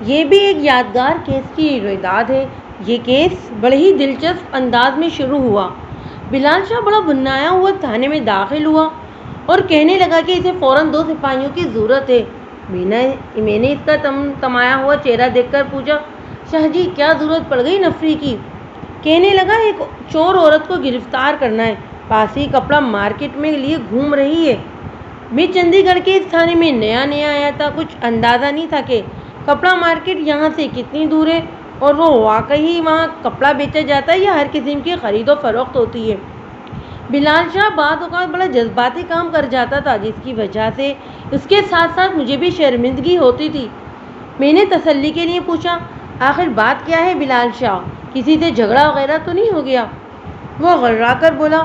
یہ بھی ایک یادگار کیس کی رویداد ہے۔ یہ کیس بڑے ہی دلچسپ انداز میں شروع ہوا۔ بلال شاہ بڑا بنایا ہوا تھانے میں داخل ہوا اور کہنے لگا کہ اسے فوراً 2 سپاہیوں کی ضرورت ہے۔ میں نے اس کا تمایا ہوا چہرہ دیکھ کر پوچھا، شاہ جی کیا ضرورت پڑ گئی نفری کی؟ کہنے لگا، ایک چور عورت کو گرفتار کرنا ہے، پاس ہی کپڑا مارکیٹ میں لیے گھوم رہی ہے۔ میں چندی گڑھ کے اس تھانے میں نیا آیا تھا، کچھ اندازہ نہیں تھا کہ کپڑا مارکیٹ یہاں سے کتنی دور ہے اور وہ واقعی وہاں کپڑا بیچا جاتا ہے یا ہر قسم کی خرید و فروخت ہوتی ہے۔ بلال شاہ بعض اوقات بڑا جذباتی کام کر جاتا تھا، جس کی وجہ سے اس کے ساتھ ساتھ مجھے بھی شرمندگی ہوتی تھی۔ میں نے تسلی کے لیے پوچھا، آخر بات کیا ہے بلال شاہ؟ کسی سے جھگڑا وغیرہ تو نہیں ہو گیا؟ وہ غرا کر بولا،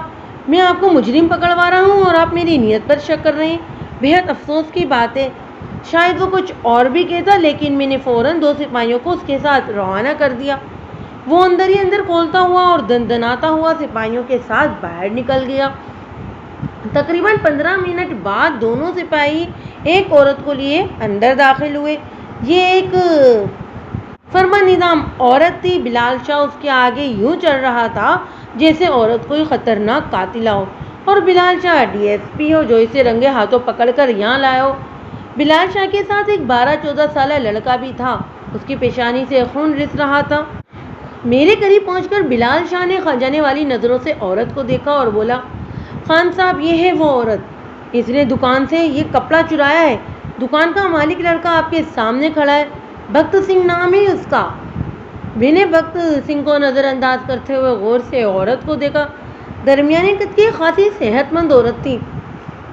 میں آپ کو مجرم پکڑوا رہا ہوں اور آپ میری نیت پر شک کر رہے ہیں۔ بہت افسوس کی بات ہے۔ شاید وہ کچھ اور بھی کہتا، لیکن میں نے فوراً 2 سپاہیوں کو اس کے ساتھ روانہ کر دیا۔ وہ اندر ہی اندر کھولتا ہوا اور دندناتا ہوا سپاہیوں کے ساتھ باہر نکل گیا۔ تقریباً 15 منٹ بعد دونوں سپاہی ایک عورت کو لیے اندر داخل ہوئے۔ یہ ایک فرما نظام عورت تھی۔ بلال شاہ اس کے آگے یوں چل رہا تھا جیسے عورت کوئی خطرناک قاتلہ ہو اور بلال شاہ ڈی ایس پی ہو جو اسے رنگے ہاتھوں پکڑ کر یہاں لایا ہو۔ بلال شاہ کے ساتھ ایک 12-14 سالہ لڑکا بھی تھا، اس کی پیشانی سے خون رس رہا تھا۔ میرے قریب پہنچ کر بلال شاہ نے کھنجانے والی نظروں سے عورت کو دیکھا اور بولا، خان صاحب یہ ہے وہ عورت، اس نے دکان سے یہ کپڑا چرایا ہے۔ دکان کا مالک لڑکا آپ کے سامنے کھڑا ہے، بھگت سنگھ نام ہے اس کا۔ میں نے بھگت سنگھ کو نظر انداز کرتے ہوئے غور سے عورت کو دیکھا۔ درمیانے قد کی خاصی صحت مند عورت تھی۔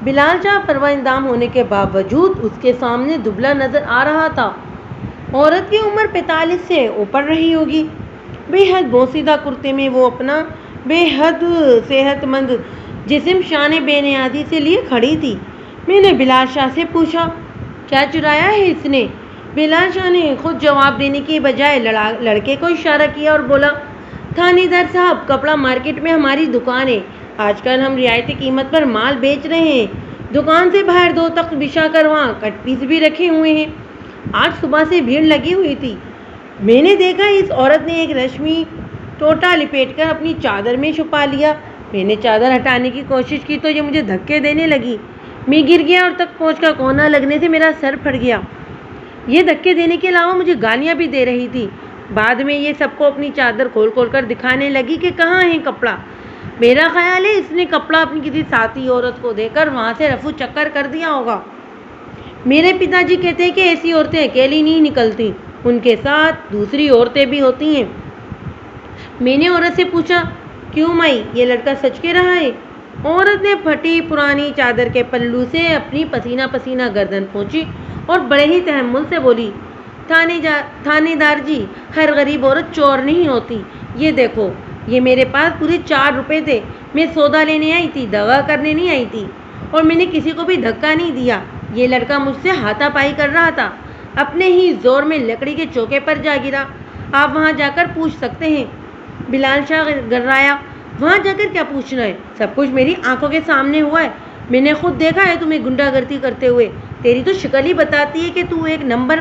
بلال شاہ پرواہ اندام ہونے کے باوجود اس کے سامنے دبلا نظر آ رہا تھا۔ عورت کی عمر 45 سے اوپر رہی ہوگی۔ بے حد بوسیدہ کرتے میں وہ اپنا بے حد صحت مند جسم شان بے نیازی سے لیے کھڑی تھی۔ میں نے بلال شاہ سے پوچھا، کیا چرایا ہے اس نے؟ بلال شاہ نے خود جواب دینے کی بجائے لڑکے کو اشارہ کیا اور بولا، تھانے دار صاحب کپڑا مارکیٹ میں ہماری دکان ہے، آج کل ہم رعایتی قیمت پر مال بیچ رہے ہیں۔ دکان سے باہر 2 تخت بچھا کر وہاں کٹ پیس بھی رکھے ہوئے ہیں۔ آج صبح سے بھیڑ لگی ہوئی تھی۔ میں نے دیکھا اس عورت نے ایک ریشمی ٹوٹا لپیٹ کر اپنی چادر میں چھپا لیا۔ میں نے چادر ہٹانے کی کوشش کی تو یہ مجھے دھکے دینے لگی۔ میں گر گیا اور تخت پوچھ کا کونا لگنے سے میرا سر پھٹ گیا۔ یہ دھکے دینے کے علاوہ مجھے گالیاں بھی دے رہی تھی۔ بعد میں یہ سب کو اپنی چادر کھول کھول کر دکھانے لگی کہ کہاں ہے کپڑا۔ میرا خیال ہے اس نے کپڑا اپنی کسی ساتھی عورت کو دے کر وہاں سے رفو چکر کر دیا ہوگا۔ میرے پتا جی کہتے ہیں کہ ایسی عورتیں اکیلی نہیں نکلتی، ان کے ساتھ دوسری عورتیں بھی ہوتی ہیں۔ میں نے عورت سے پوچھا، کیوں مائی یہ لڑکا سچ کہہ رہا ہے؟ عورت نے پھٹی پرانی چادر کے پلو سے اپنی پسینہ پسینہ گردن پہنچی اور بڑے ہی تحمل سے بولی، تھانے دار جی ہر غریب عورت چور نہیں ہوتی۔ یہ دیکھو، یہ میرے پاس پورے 4 روپے تھے، میں سودا لینے آئی تھی، دغا کرنے نہیں آئی تھی، اور میں نے کسی کو بھی دھکا نہیں دیا۔ یہ لڑکا مجھ سے ہاتھا پائی کر رہا تھا، اپنے ہی زور میں لکڑی کے چوکے پر جا گرا۔ آپ وہاں جا کر پوچھ سکتے ہیں۔ بلال شاہ گررایا، وہاں جا کر کیا پوچھنا ہے؟ سب کچھ میری آنکھوں کے سامنے ہوا ہے، میں نے خود دیکھا ہے تمہیں گنڈا گردی کرتے ہوئے۔ تیری تو شکل ہی بتاتی ہے کہ تو ایک نمبر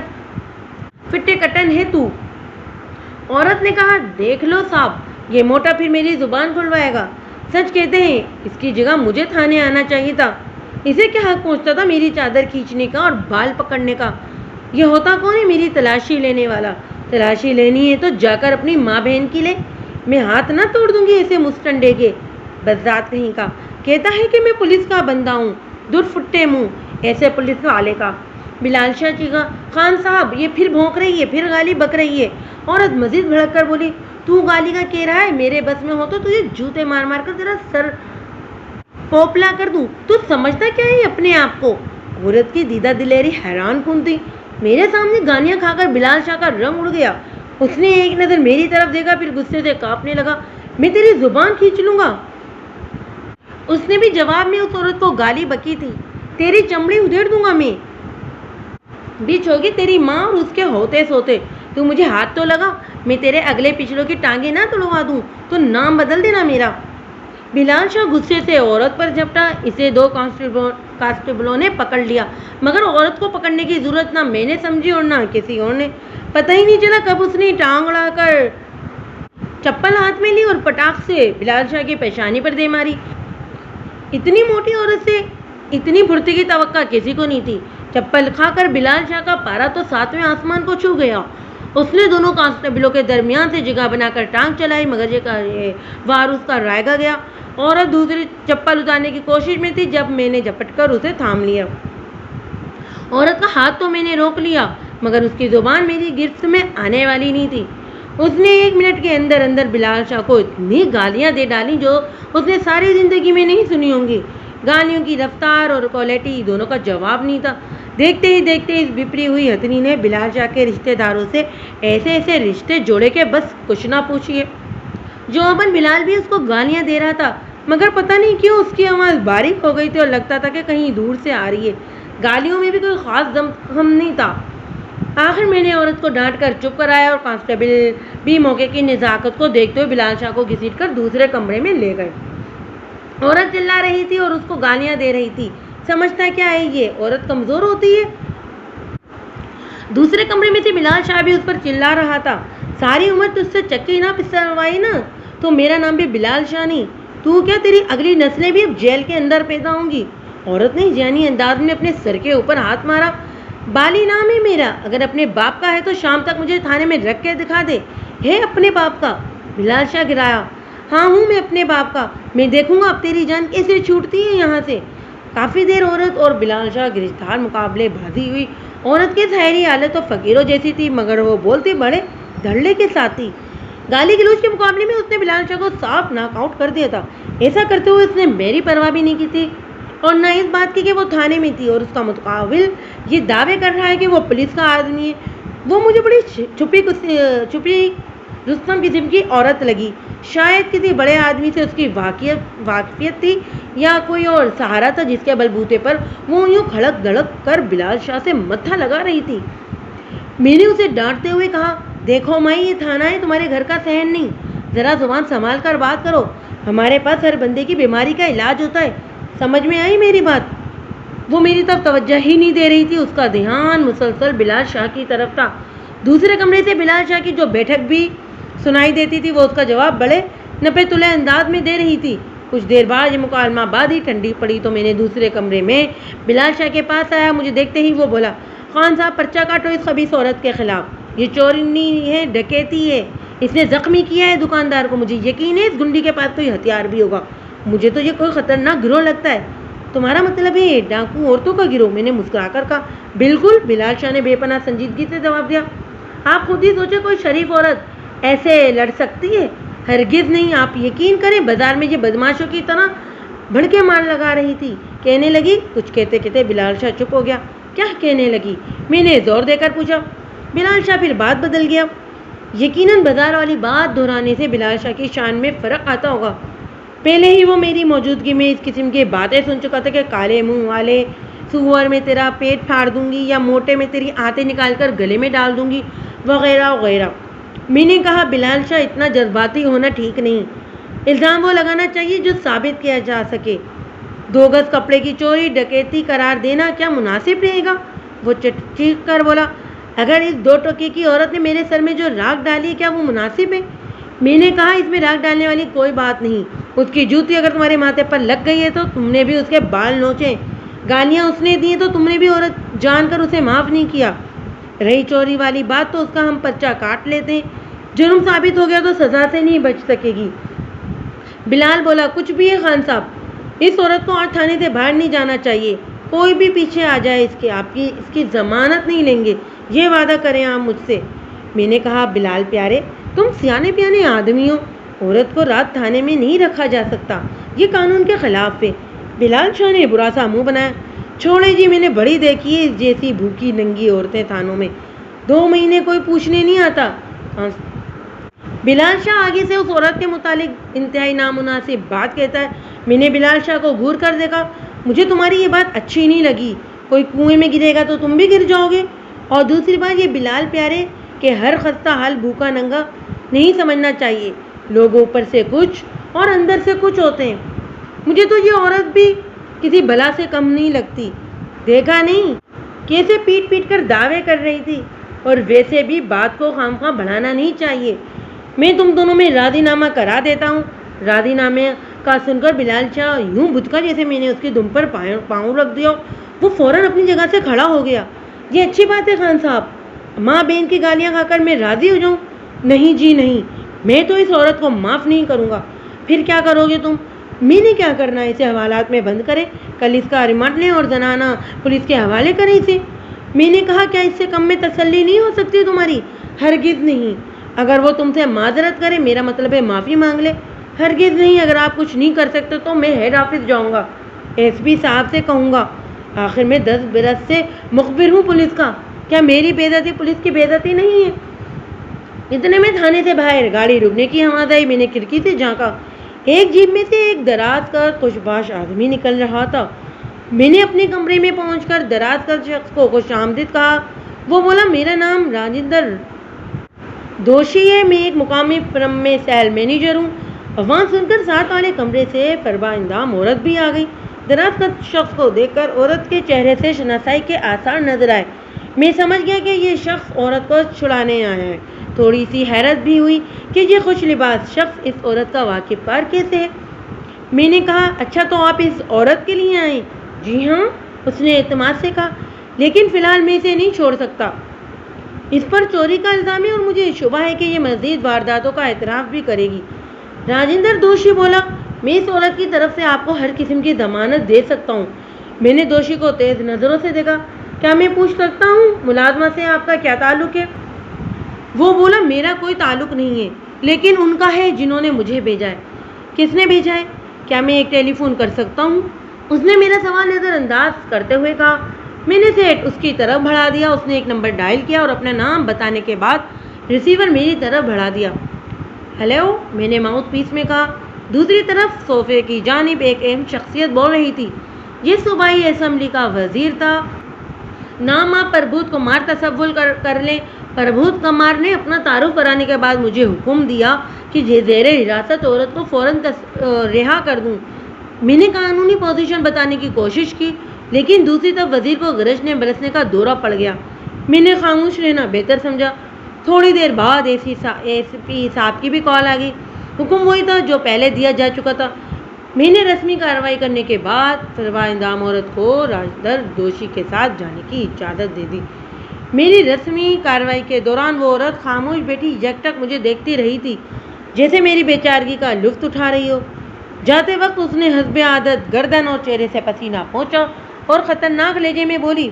فٹے کٹن ہے تو۔ عورت نے کہا، دیکھ لو صاحب، یہ موٹا پھر میری زبان کھلوائے گا۔ سچ کہتے ہیں اس کی جگہ مجھے تھانے آنا چاہیے تھا۔ اسے کیا حق پہنچتا تھا میری چادر کھینچنے کا اور بال پکڑنے کا؟ یہ ہوتا کون ہے میری تلاشی لینے والا؟ تلاشی لینی ہے تو جا کر اپنی ماں بہن کی لے، میں ہاتھ نہ توڑ دوں گی ایسے مستنڈے کے۔ بذات کہیں کا کہتا ہے کہ میں پولیس کا بندہ ہوں، دور فٹے منہ ایسے پولیس والے کا۔ بلال شاہ چیخا، خان صاحب یہ پھر بھونک رہی ہے، پھر گالی بک رہی ہے۔ عورت مزید بھڑک کر بولی، تو گالی کا کہہ رہا ہے؟ میرے بس میں ہو تو تجھے جوتے مار مار کر تیرا سر پوپلا کر دوں۔ تو سمجھتا کیا ہے اپنے آپ کو؟ عورت کی دیدہ دلیری حیران کن تھی۔ میرے سامنے گالیاں کھا کر بلال شاہ کا رنگ اڑ گیا۔ اس نے ایک نظر میری طرف دیکھا، پھر غصے سے کانپنے لگا، میں تیری زبان کھینچ لوں گا۔ اس نے بھی جواب میں اس عورت کو گالی بکی تھی، تیری چمڑی ادھیڑ دوں گا میں، بچ ہوگی تیری ماں اور اس کے ہوتے سوتے۔ تو مجھے ہاتھ تو لگا، میں تیرے اگلے پچھلوں کی ٹانگیں نہ توڑوا دوں تو نام بدل دینا میرا۔ بلال شاہ غصے سے عورت پر جھپٹا۔ اسے 2 کانسٹیبلوں نے پکڑ لیا، مگر عورت کو پکڑنے کی ضرورت نہ میں نے سمجھی اور نہ کسی اور نے۔ پتہ ہی نہیں چلا کب اس نے ٹانگ اڑا کر چپل ہاتھ میں لی اور پٹاخ سے بلال شاہ کی پیشانی پر دے ماری۔ اتنی موٹی عورت سے اتنی پھرتی کی توقع کسی کو نہیں تھی۔ چپل کھا کر بلال شاہ کا پارا تو 7ویں آسمان کو چھو گیا۔ اس نے دونوں کانسٹیبلوں کے درمیان سے جگہ بنا کر ٹانگ چلائی، مگر یہ وار اس کا رائگا گیا۔ عورت دوسری چپل اتارنے کی کوشش میں تھی جب میں نے جھپٹ کر اسے تھام لیا۔ عورت کا ہاتھ تو میں نے روک لیا، مگر اس کی زبان میری گرفت میں آنے والی نہیں تھی۔ اس نے 1 منٹ کے اندر اندر بلال شاہ کو اتنی گالیاں دے ڈالی جو اس نے ساری زندگی میں نہیں سنی ہوں گی۔ گالیوں کی رفتار اور کوالٹی دونوں کا جواب نہیں تھا۔ دیکھتے ہی دیکھتے اس بپری ہوئی ہتھنی نے بلال شاہ کے رشتہ داروں سے ایسے ایسے رشتے جوڑے کہ بس کچھ نہ پوچھیے۔ جواباً بلال بھی اس کو گالیاں دے رہا تھا، مگر پتہ نہیں کیوں اس کی آواز باریک ہو گئی تھی اور لگتا تھا کہ کہیں دور سے آ رہی ہے۔ گالیوں میں بھی کوئی خاص دم نہیں تھا۔ آخر میں نے عورت کو ڈانٹ کر چپ کرایا اور کانسٹیبل بھی موقع کی نزاکت کو دیکھتے ہوئے بلال شاہ کو گھسیٹ کر دوسرے کمرے میں لے گئے۔ عورت چلا رہی تھی اور اس کو گالیاں دے رہی تھی۔ سمجھتا کیا ہے یہ عورت کمزور ہوتی ہے؟ دوسرے کمرے میں سے بلال شاہ بھی اس پر چلا رہا تھا، ساری عمر تجھ سے چکی نہ پسروائی نا، تو میرا نام بھی بلال شاہ نہیں، تو کیا تیری اگلی نسلیں بھی اب جیل کے اندر پیدا ہوں گی؟ عورت نے جانی انداز میں اپنے سر کے اوپر ہاتھ مارا۔ بالی نام ہے میرا، اگر اپنے باپ کا ہے تو شام تک مجھے تھانے میں رکھ کے دکھا دے۔ ہے اپنے باپ کا؟ بلال شاہ گرایا۔ ہاں ہوں میں اپنے باپ کا، میں دیکھوں گا اب تیری جان کیسے چھوٹتی ہے یہاں سے۔ کافی دیر عورت اور بلال شاہ گرفتار مقابلے بازی ہوئی۔ عورت کی ظاہری حالت تو فقیروں جیسی تھی، مگر وہ بولتی بڑے دھڑلے کے ساتھ تھی۔ گالی گلوچ کے مقابلے میں اس نے بلال شاہ کو صاف ناک آؤٹ کر دیا تھا۔ ایسا کرتے ہوئے اس نے میری پرواہ بھی نہیں کی تھی اور نہ اس بات کی کہ وہ تھانے میں تھی اور اس کا متقابل یہ دعوے کر رہا ہے کہ وہ پولیس کا آدمی ہے۔ وہ مجھے بڑی چھپی رستم قسم کی عورت لگی۔ شاید کسی بڑے آدمی سے اس کی واقفیت تھی یا کوئی اور سہارا تھا جس کے بلبوتے پر وہ یوں کھڑک دھڑک کر بلال شاہ سے متھا لگا رہی تھی۔ میں نے اسے ڈانٹتے ہوئے کہا، دیکھو مائی، یہ تھانہ ہے، تمہارے گھر کا صحن نہیں، ذرا زبان سنبھال کر بات کرو، ہمارے پاس ہر بندے کی بیماری کا علاج ہوتا ہے، سمجھ میں آئی میری بات؟ وہ میری طرف توجہ ہی نہیں دے رہی تھی، اس کا دھیان مسلسل بلال شاہ کی طرف تھا۔ دوسرے کمرے سے بلال شاہ کی جو بیٹھک بھی سنائی دیتی تھی وہ اس کا جواب بڑے نپے تلے انداز میں دے رہی تھی۔ کچھ دیر بعد یہ مکالمہ بازی ٹھنڈی پڑی تو میں نے دوسرے کمرے میں بلال شاہ کے پاس آیا۔ مجھے دیکھتے ہی وہ بولا، خان صاحب پرچہ کاٹو اس خبیث عورت کے خلاف، یہ چوری ہے، ڈکیتی ہے، اس نے زخمی کیا ہے دکاندار کو، مجھے یقین ہے اس گنڈی کے پاس کوئی ہتھیار بھی ہوگا، مجھے تو یہ کوئی خطرناک گروہ لگتا ہے۔ تمہارا مطلب ہے ڈاکو عورتوں کا گروہ؟ میں نے مسکرا کر کہا۔ بالکل، بلال شاہ نے بے پناہ سنجیدگی سے جواب دیا۔ آپ خود ہی سوچے کوئی شریف عورت ایسے لڑ سکتی ہے؟ ہرگز نہیں۔ آپ یقین کریں بازار میں یہ بدماشوں کی طرح بھڑکے مار لگا رہی تھی، کہنے لگی۔ کچھ کہتے کہتے بلال شاہ چپ ہو گیا۔ کیا کہنے لگی؟ میں نے زور دے کر پوچھا۔ بلال شاہ پھر بات بدل گیا۔ یقیناً بازار والی بات دہرانے سے بلال شاہ کی شان میں فرق آتا ہوگا۔ پہلے ہی وہ میری موجودگی میں اس قسم کی باتیں سن چکا تھا کہ کالے منہ والے سور میں تیرا پیٹ پھاڑ دوں گی یا موٹے میں تیری آنتیں نکال کر گلے میں ڈال دوں گی، وغیرہ وغیرہ۔ میں نے کہا، بلال شاہ اتنا جذباتی ہونا ٹھیک نہیں، الزام وہ لگانا چاہیے جو ثابت کیا جا سکے۔ 2 گز کپڑے کی چوری ڈکیتی قرار دینا کیا مناسب رہے گا؟ وہ چیخ کر بولا، اگر اس 2 ٹکے کی عورت نے میرے سر میں جو راکھ ڈالی کیا وہ مناسب ہے؟ میں نے کہا، اس میں راکھ ڈالنے والی کوئی بات نہیں، اس کی جوتی اگر تمہارے ماتھے پر لگ گئی ہے تو تم نے بھی اس کے بال نوچے، گالیاں اس نے دی تو تم نے بھی عورت جان کر اسے معاف نہیں کیا۔ رہی چوری والی بات تو اس کا ہم پرچہ کاٹ لیتے ہیں، جرم ثابت ہو گیا تو سزا سے نہیں بچ سکے گی۔ بلال بولا، کچھ بھی ہے خان صاحب، اس عورت کو آج تھانے سے باہر نہیں جانا چاہیے، کوئی بھی پیچھے آ جائے آپ کی ضمانت نہیں لیں گے، یہ وعدہ کریں آپ مجھ سے۔ میں نے کہا، بلال پیارے، تم سیانے پیانے آدمی ہو، عورت کو رات تھانے میں نہیں رکھا جا سکتا، یہ قانون کے خلاف ہے۔ بلال شاہ نے برا سا منہ بنایا۔ چھوڑے جی، میں نے بڑی دیکھی ہے اس جیسی بھوکی ننگی عورتیں تھانوں میں، 2 مہینے کوئی پوچھنے نہیں آتا۔ بلال شاہ آگے سے اس عورت کے متعلق انتہائی نامناسب بات کہتا ہے۔ میں نے بلال شاہ کو گھور کر دیکھا۔ مجھے تمہاری یہ بات اچھی نہیں لگی، کوئی کنویں میں گرے گا تو تم بھی گر جاؤ گے، اور دوسری بات یہ بلال پیارے کہ ہر خستہ حال بھوکا ننگا نہیں سمجھنا چاہیے، لوگ اوپر سے کچھ اور اندر سے کچھ ہوتے ہیں۔ مجھے تو یہ عورت بھی کسی بلا سے کم نہیں لگتی، دیکھا نہیں کیسے پیٹ پیٹ کر دعوے کر رہی تھی، اور ویسے بھی بات کو خواہ بڑھانا نہیں چاہیے. میں تم دونوں میں راضی نامہ کرا دیتا ہوں. راضی نامے کا سن کر بلال شاہ یوں بھدکا جیسے میں نے اس کے دم پر پاؤں رکھ دیا. وہ فوراً اپنی جگہ سے کھڑا ہو گیا. یہ اچھی بات ہے خان صاحب, ماں بہن کی گالیاں کھا کر میں راضی ہو جاؤں؟ نہیں جی نہیں, میں تو اس عورت کو معاف نہیں کروں گا. پھر کیا کرو گے تم؟ میں نے کیا کرنا ہے, اسے حوالات میں بند کرے, کل اس کا ریمانڈ لیں اور زنانہ پولیس کے حوالے کریں اسے. میں نے کہا کیا اس سے کم میں تسلی نہیں ہو سکتی تمہاری؟ ہرگز نہیں. اگر وہ تم سے معذرت کرے, میرا مطلب ہے معافی مانگ لے. ہرگز نہیں. اگر آپ کچھ نہیں کر سکتے تو میں ہیڈ آفس جاؤں گا, ایس پی صاحب سے کہوں گا. آخر میں 10 برس سے مخبر ہوں پولیس کا. کیا میری بے عزتی پولیس کی بے عزتی نہیں ہے؟ اتنے میں تھانے سے باہر گاڑی رکنے کی آواز آئی. میں نے کھڑکی سے جھانکا. ایک جیپ میں سے ایک دراز کا خوشباش آدمی نکل رہا تھا. میں نے اپنے کمرے میں پہنچ کر دراز کا شخص کو خوش آمدید کہا. وہ بولا, میرا نام راجندر دوشی ہے, میں ایک مقامی فرم میں سیل مینیجر ہوں. وہاں سن کر ساتھ والے کمرے سے فربا اندام عورت بھی آ گئی. دراز کا شخص کو دیکھ کر عورت کے چہرے سے شناسائی کے آثار نظر آئے. میں سمجھ گیا کہ یہ شخص عورت کو چھڑانے آیا ہے. تھوڑی سی حیرت بھی ہوئی کہ یہ خوش لباس شخص اس عورت کا واقف کار کیسے ہے. میں نے کہا, اچھا تو آپ اس عورت کے لیے آئے؟ جی ہاں, اس نے اعتماد سے کہا, لیکن فی الحال میں اسے نہیں چھوڑ سکتا. اس پر چوری کا الزام ہے اور مجھے شبہ ہے کہ یہ مزید وارداتوں کا اعتراف بھی کرے گی. راجندر دوشی بولا, میں اس عورت کی طرف سے آپ کو ہر قسم کی ضمانت دے سکتا ہوں. میں نے دوشی کو تیز نظروں سے دیکھا. کیا میں پوچھ سکتا ہوں ملازمہ سے آپ کا کیا تعلق ہے؟ وہ بولا, میرا کوئی تعلق نہیں ہے, لیکن ان کا ہے جنہوں نے مجھے بھیجا ہے. کس نے بھیجا ہے؟ کیا میں ایک ٹیلی فون کر سکتا ہوں؟ اس نے میرا سوال نظر انداز کرتے ہوئے کہا. میں نے سیٹ اس کی طرف بڑھا دیا. اس نے ایک نمبر ڈائل کیا اور اپنا نام بتانے کے بعد ریسیور میری طرف بڑھا دیا. ہیلو, میں نے ماؤتھ پیس میں کہا. دوسری طرف صوفے کی جانب ایک اہم شخصیت بول رہی تھی. یہ صوبائی اسمبلی کا وزیر تھا. نام آپ پربھوت کمار تصور کر لیں. پربھوت کمار نے اپنا تعارف کرانے کے بعد مجھے حکم دیا کہ زیر حراست عورت کو فوراً رہا کر دوں. میں نے قانونی پوزیشن بتانے کی کوشش کی, لیکن دوسری طرف وزیر کو گرجنے برسنے کا دورہ پڑ گیا. میں نے خاموش رہنا بہتر سمجھا. تھوڑی دیر بعد ایس پی صاحب کی بھی کال آ گئی. حکم وہی تھا جو پہلے دیا جا چکا تھا. میں نے رسمی کارروائی کرنے کے بعد فروا اندام عورت کو راجندر دوشی کے ساتھ جانے کی اجازت دے دی. میری رسمی کارروائی کے دوران وہ عورت خاموش بیٹھی یکٹک مجھے دیکھتی رہی تھی, جیسے میری بے چارگی کا لطف اٹھا رہی ہو. جاتے وقت اس نے حسب عادت گردن اور چہرے سے پسینہ پہنچا اور خطرناک لہجے میں بولی,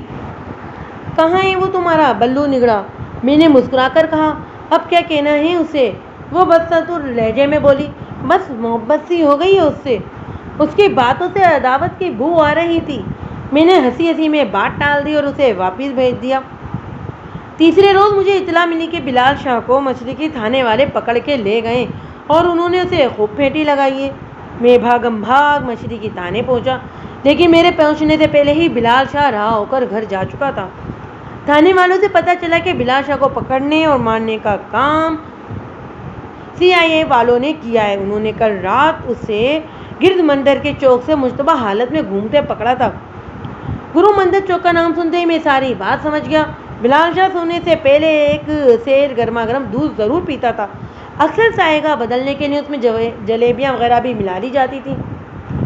کہاں ہے وہ تمہارا بلو نگڑا؟ میں نے مسکرا کر کہا, اب کیا کہنا ہے اسے؟ وہ بدستور لہجے میں بولی, بس محبت سی ہو گئی ہے اس سے. اس کی باتوں سے عداوت کی بو آ رہی تھی. میں نے ہنسی ہنسی میں بات ٹال دی اور اسے واپس بھیج دیا. تیسرے روز مجھے اطلاع ملی کہ بلال شاہ کو مشرقی تھانے والے پکڑ کے لے گئے اور انہوں نے اسے خوب پھیٹی لگائی ہے. میں بھاگم بھاگ مشرقی تھانے پہنچا, لیکن میرے پہنچنے سے پہلے ہی بلال شاہ رہا ہو کر گھر جا چکا تھا. تھانے والوں سے پتہ چلا کہ بلال شاہ کو پکڑنے اور مارنے کا کام CIA والوں نے کیا ہے. انہوں نے کل رات اسے گرد مندر کے چوک سے مشتبہ حالت میں گھومتے پکڑا تھا. گرو مندر چوک کا نام سنتے ہی میں ساری بات سمجھ گیا. بلال شاہ سونے سے پہلے ایک سیر گرما گرم دودھ ضرور پیتا تھا. اکثر سائیگا بدلنے کے لیے اس میں جلیبیاں وغیرہ بھی ملا لی جاتی تھی.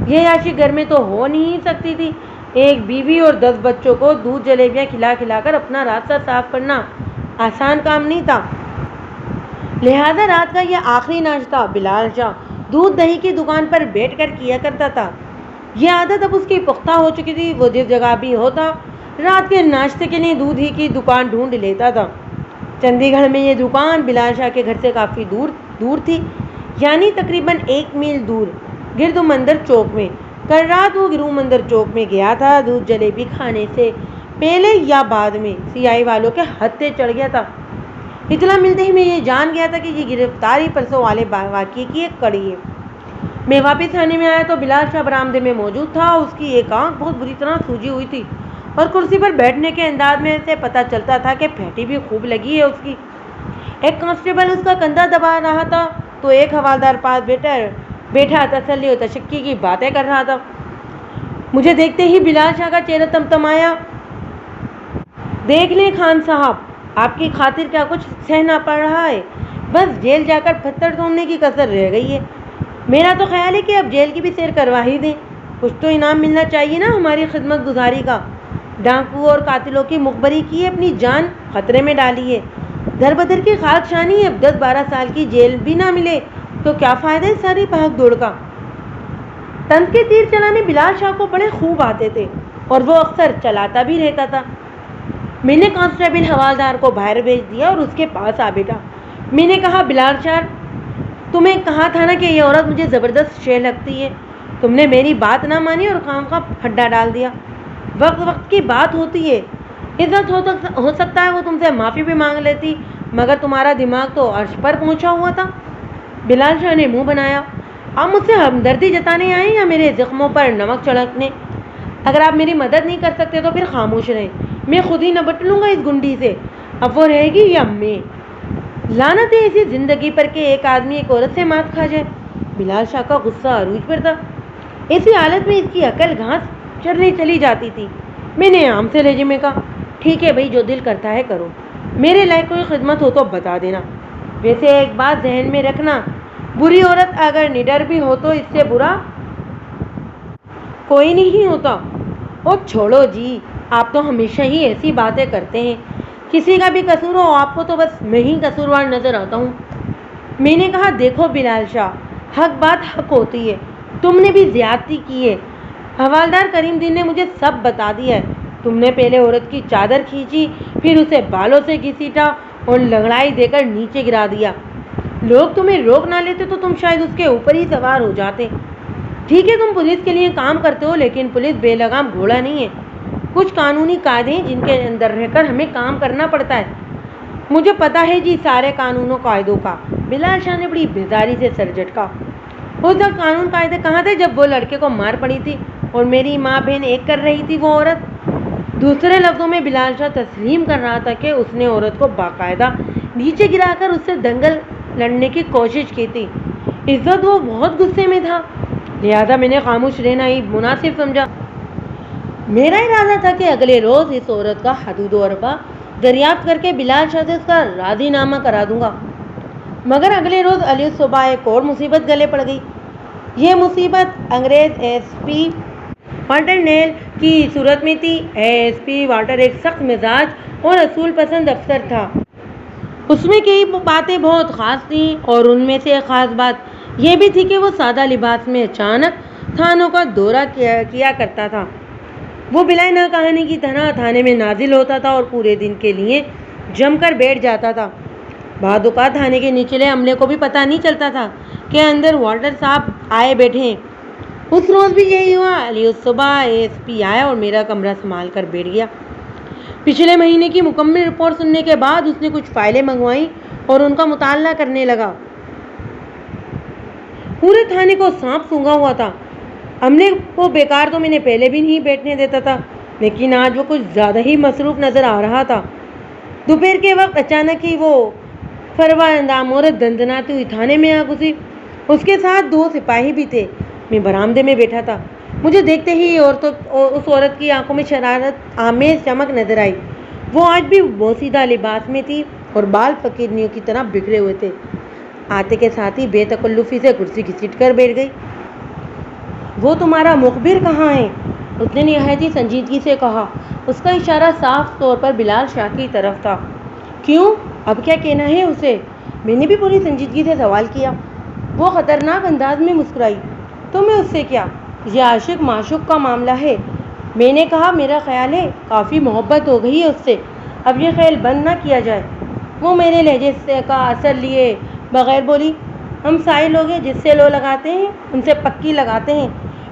یہ عیاشی گھر میں تو ہو نہیں سکتی تھی. ایک بیوی اور 10 بچوں کو دودھ جلیبیاں کھلا کھلا کر اپنا راستہ صاف کرنا آسان کام نہیں تھا. لہذا رات کا یہ آخری ناشتہ بلال شاہ دودھ دہی کی دکان پر بیٹھ کر کیا کرتا تھا. یہ عادت اب اس کی پختہ ہو چکی تھی. وہ جس جگہ بھی ہوتا رات کے ناشتے کے لیے دودھ ہی کی دکان ڈھونڈ لیتا تھا. چندی گڑھ میں یہ دکان بلال شاہ کے گھر سے کافی دور تھی, یعنی تقریباً 1 میل دور, گرد مندر چوک میں. کل رات وہ گرو مندر چوک میں گیا تھا. دودھ جلیبی کھانے سے پہلے یا بعد میں CIA والوں کے ہتھے چڑھ گیا تھا. اطلاع ملتے ہی میں یہ جان گیا تھا کہ یہ گرفتاری پرسوں والے واقعے کی ایک کڑی ہے. میں واپس آنے میں آیا تو بلال شاہ برآمدے میں موجود تھا. اس کی ایک آنکھ بہت بری طرح سوجی ہوئی تھی اور کرسی پر بیٹھنے کے انداز میں سے پتہ چلتا تھا کہ پھیٹی بھی خوب لگی ہے اس کی. ایک کانسٹیبل اس کا کندھا دبا رہا تھا تو ایک حوالدار پاس بیٹھا تسلی و تشکی کی باتیں کر رہا تھا. مجھے دیکھتے ہی بلال شاہ کا چہرہ تمتمایا. دیکھ لیں خان صاحب, آپ کی خاطر کیا کچھ سہنا پڑ رہا ہے؟ بس جیل جا کر پتھر ڈھونڈنے کی کسر رہ گئی ہے۔ میرا تو خیال ہے کہ اب جیل کی بھی سیر کروا ہی دیں، کچھ تو انعام ملنا چاہیے نا ہماری خدمت گزاری کا۔ ڈاکو اور قاتلوں کی مخبری کی ہے، اپنی جان خطرے میں ڈالی ہے، در بدر کی خاک شانی، اب 10-12 سال کی جیل بھی نہ ملے تو کیا فائدہ ہے ساری بھاگ دوڑ کا۔ طنز کے تیر چلانے بلال شاہ کو بڑے خوب آتے تھے اور وہ اکثر چلاتا بھی رہتا تھا۔ میں نے کانسٹیبل حوالدار کو باہر بھیج دیا اور اس کے پاس آ بیٹھا۔ میں نے کہا، بلال شاہ، تمہیں کہا تھا نا کہ یہ عورت مجھے زبردست شے لگتی ہے، تم نے میری بات نہ مانی اور کام کا پھڈا ڈال دیا۔ وقت وقت کی بات ہوتی ہے، عزت ہو سکتا ہے وہ تم سے معافی بھی مانگ لیتی، مگر تمہارا دماغ تو عرش پر پہنچا ہوا تھا۔ بلال شاہ نے منہ بنایا، آپ مجھ سے ہمدردی جتانے آئے یا میرے زخموں پر نمک چھڑکنے؟ اگر آپ میری مدد نہیں کر سکتے تو پھر خاموش رہیں، میں خود ہی نبٹ لوں گا اس گنڈی سے، اب وہ رہے گی یا میں۔ لعنت ہے ایسی زندگی پر کہ ایک آدمی ایک عورت سے مات کھا جائے۔ بلال شاہ کا غصہ عروج پر تھا، ایسی حالت میں اس کی عقل گھاس چرنے چلی جاتی تھی۔ میں نے عام سے لہجے میں کہا، ٹھیک ہے بھائی، جو دل کرتا ہے کرو، میرے لائق کوئی خدمت ہو تو بتا دینا۔ ویسے ایک بات ذہن میں رکھنا، بری عورت اگر نڈر بھی ہو تو اس سے برا کوئی نہیں ہوتا۔ او چھوڑو جی، آپ تو ہمیشہ ہی ایسی باتیں کرتے ہیں، کسی کا بھی قصور ہو آپ کو تو بس میں ہی قصوروار نظر آتا ہوں۔ میں نے کہا، دیکھو بلال شاہ، حق بات حق ہوتی ہے، تم نے بھی زیادتی کی ہے۔ حوالدار کریم دین نے مجھے سب بتا دیا ہے، تم نے پہلے عورت کی چادر کھینچی، پھر اسے بالوں سے گھسیٹا اور لنگڑائی دے کر نیچے گرا دیا۔ لوگ تمہیں روک نہ لیتے تو تم شاید اس کے اوپر ہی سوار ہو جاتے۔ ٹھیک ہے تم پولیس کے لیے کام کرتے ہو، لیکن پولیس بے لگام گھوڑا نہیں ہے، کچھ قانونی قاعدے ہیں جن کے اندر رہ کر ہمیں کام کرنا پڑتا ہے۔ مجھے پتا ہے جی سارے قانون و قاعدوں کا۔ بلال شاہ نے بڑی بیزاری سے سر جھٹکا۔ اس وقت قانون قاعدے کہاں تھے جب وہ لڑکے کو مار پڑی تھی اور میری ماں بہن ایک کر رہی تھی وہ عورت۔ دوسرے لفظوں میں بلال شاہ تسلیم کر رہا تھا کہ اس نے عورت کو باقاعدہ نیچے گرا کر اس سے دنگل لڑنے کی کوشش کی تھی۔ اس وقت وہ بہت غصے میں تھا، لہذا میں نے خاموش رہنا ہی مناسب سمجھا۔ میرا ارادہ تھا کہ اگلے روز اس عورت کا حدود و اربا دریافت کر کے بلال شاہ سے اس کا راضی نامہ کرا دوں گا، مگر اگلے روز علی صبح ایک اور مصیبت گلے پڑ گئی۔ یہ مصیبت انگریز ایس پی والٹر نیل کی صورت میں تھی۔ ایس پی والٹر ایک سخت مزاج اور اصول پسند افسر تھا، اس میں کئی باتیں بہت خاص تھیں اور ان میں سے ایک خاص بات یہ بھی تھی کہ وہ سادہ لباس میں اچانک تھانوں کا دورہ کیا کرتا تھا۔ وہ بلائے نہ کہانی کی طرح تھانے میں نازل ہوتا تھا اور پورے دن کے لیے جم کر بیٹھ جاتا تھا۔ بعض اوقات تھانے کے نچلے عملے کو بھی پتہ نہیں چلتا تھا کہ اندر والٹر صاحب آئے بیٹھے ہیں۔ اس روز بھی یہی ہوا، علی صبح ایس پی آیا اور میرا کمرہ سنبھال کر بیٹھ گیا۔ پچھلے مہینے کی مکمل رپورٹ سننے کے بعد اس نے کچھ فائلیں منگوائیں اور ان کا مطالعہ کرنے لگا۔ پورے تھانے کو سانپ سونگھا ہوا تھا۔ عملے کو بیکار تو میں نے پہلے بھی نہیں بیٹھنے دیتا تھا، لیکن آج وہ کچھ زیادہ ہی مصروف نظر آ رہا تھا۔ دوپہر کے وقت اچانک ہی وہ فروا اندام عورت دندناتی ہوئی تھانے میں آ گھسی، اس کے ساتھ 2 سپاہی بھی تھے۔ میں برآمدے میں بیٹھا تھا، مجھے دیکھتے ہی اس عورت کی آنکھوں میں شرارت آمیز چمک نظر آئی۔ وہ آج بھی بوسیدہ لباس میں تھی اور بال فقیرنیوں کی طرح بکھرے ہوئے تھے۔ آتے کے ساتھ ہی بے تکلفی سے کرسی گھسیٹ کر بیٹھ گئی۔ وہ تمہارا مخبر کہاں ہے؟ اس نے نہایت ہی سنجیدگی سے کہا۔ اس کا اشارہ صاف طور پر بلال شاہ کی طرف تھا۔ کیوں؟ اب کیا کہنا ہے اسے؟ میں نے بھی پوری سنجیدگی سے سوال کیا۔ وہ خطرناک انداز میں مسکرائی۔ تو میں اس سے کیا؟ یہ عاشق معشوق کا معاملہ ہے۔ میں نے کہا، میرا خیال ہے کافی محبت ہو گئی ہے اس سے، اب یہ خیال بند نہ کیا جائے۔ وہ میرے لہجے کا اثر لیے بغیر بولی، ہم سائے لوگ ہیں، جس سے لو لگاتے ہیں ان سے پکی لگاتے ہیں۔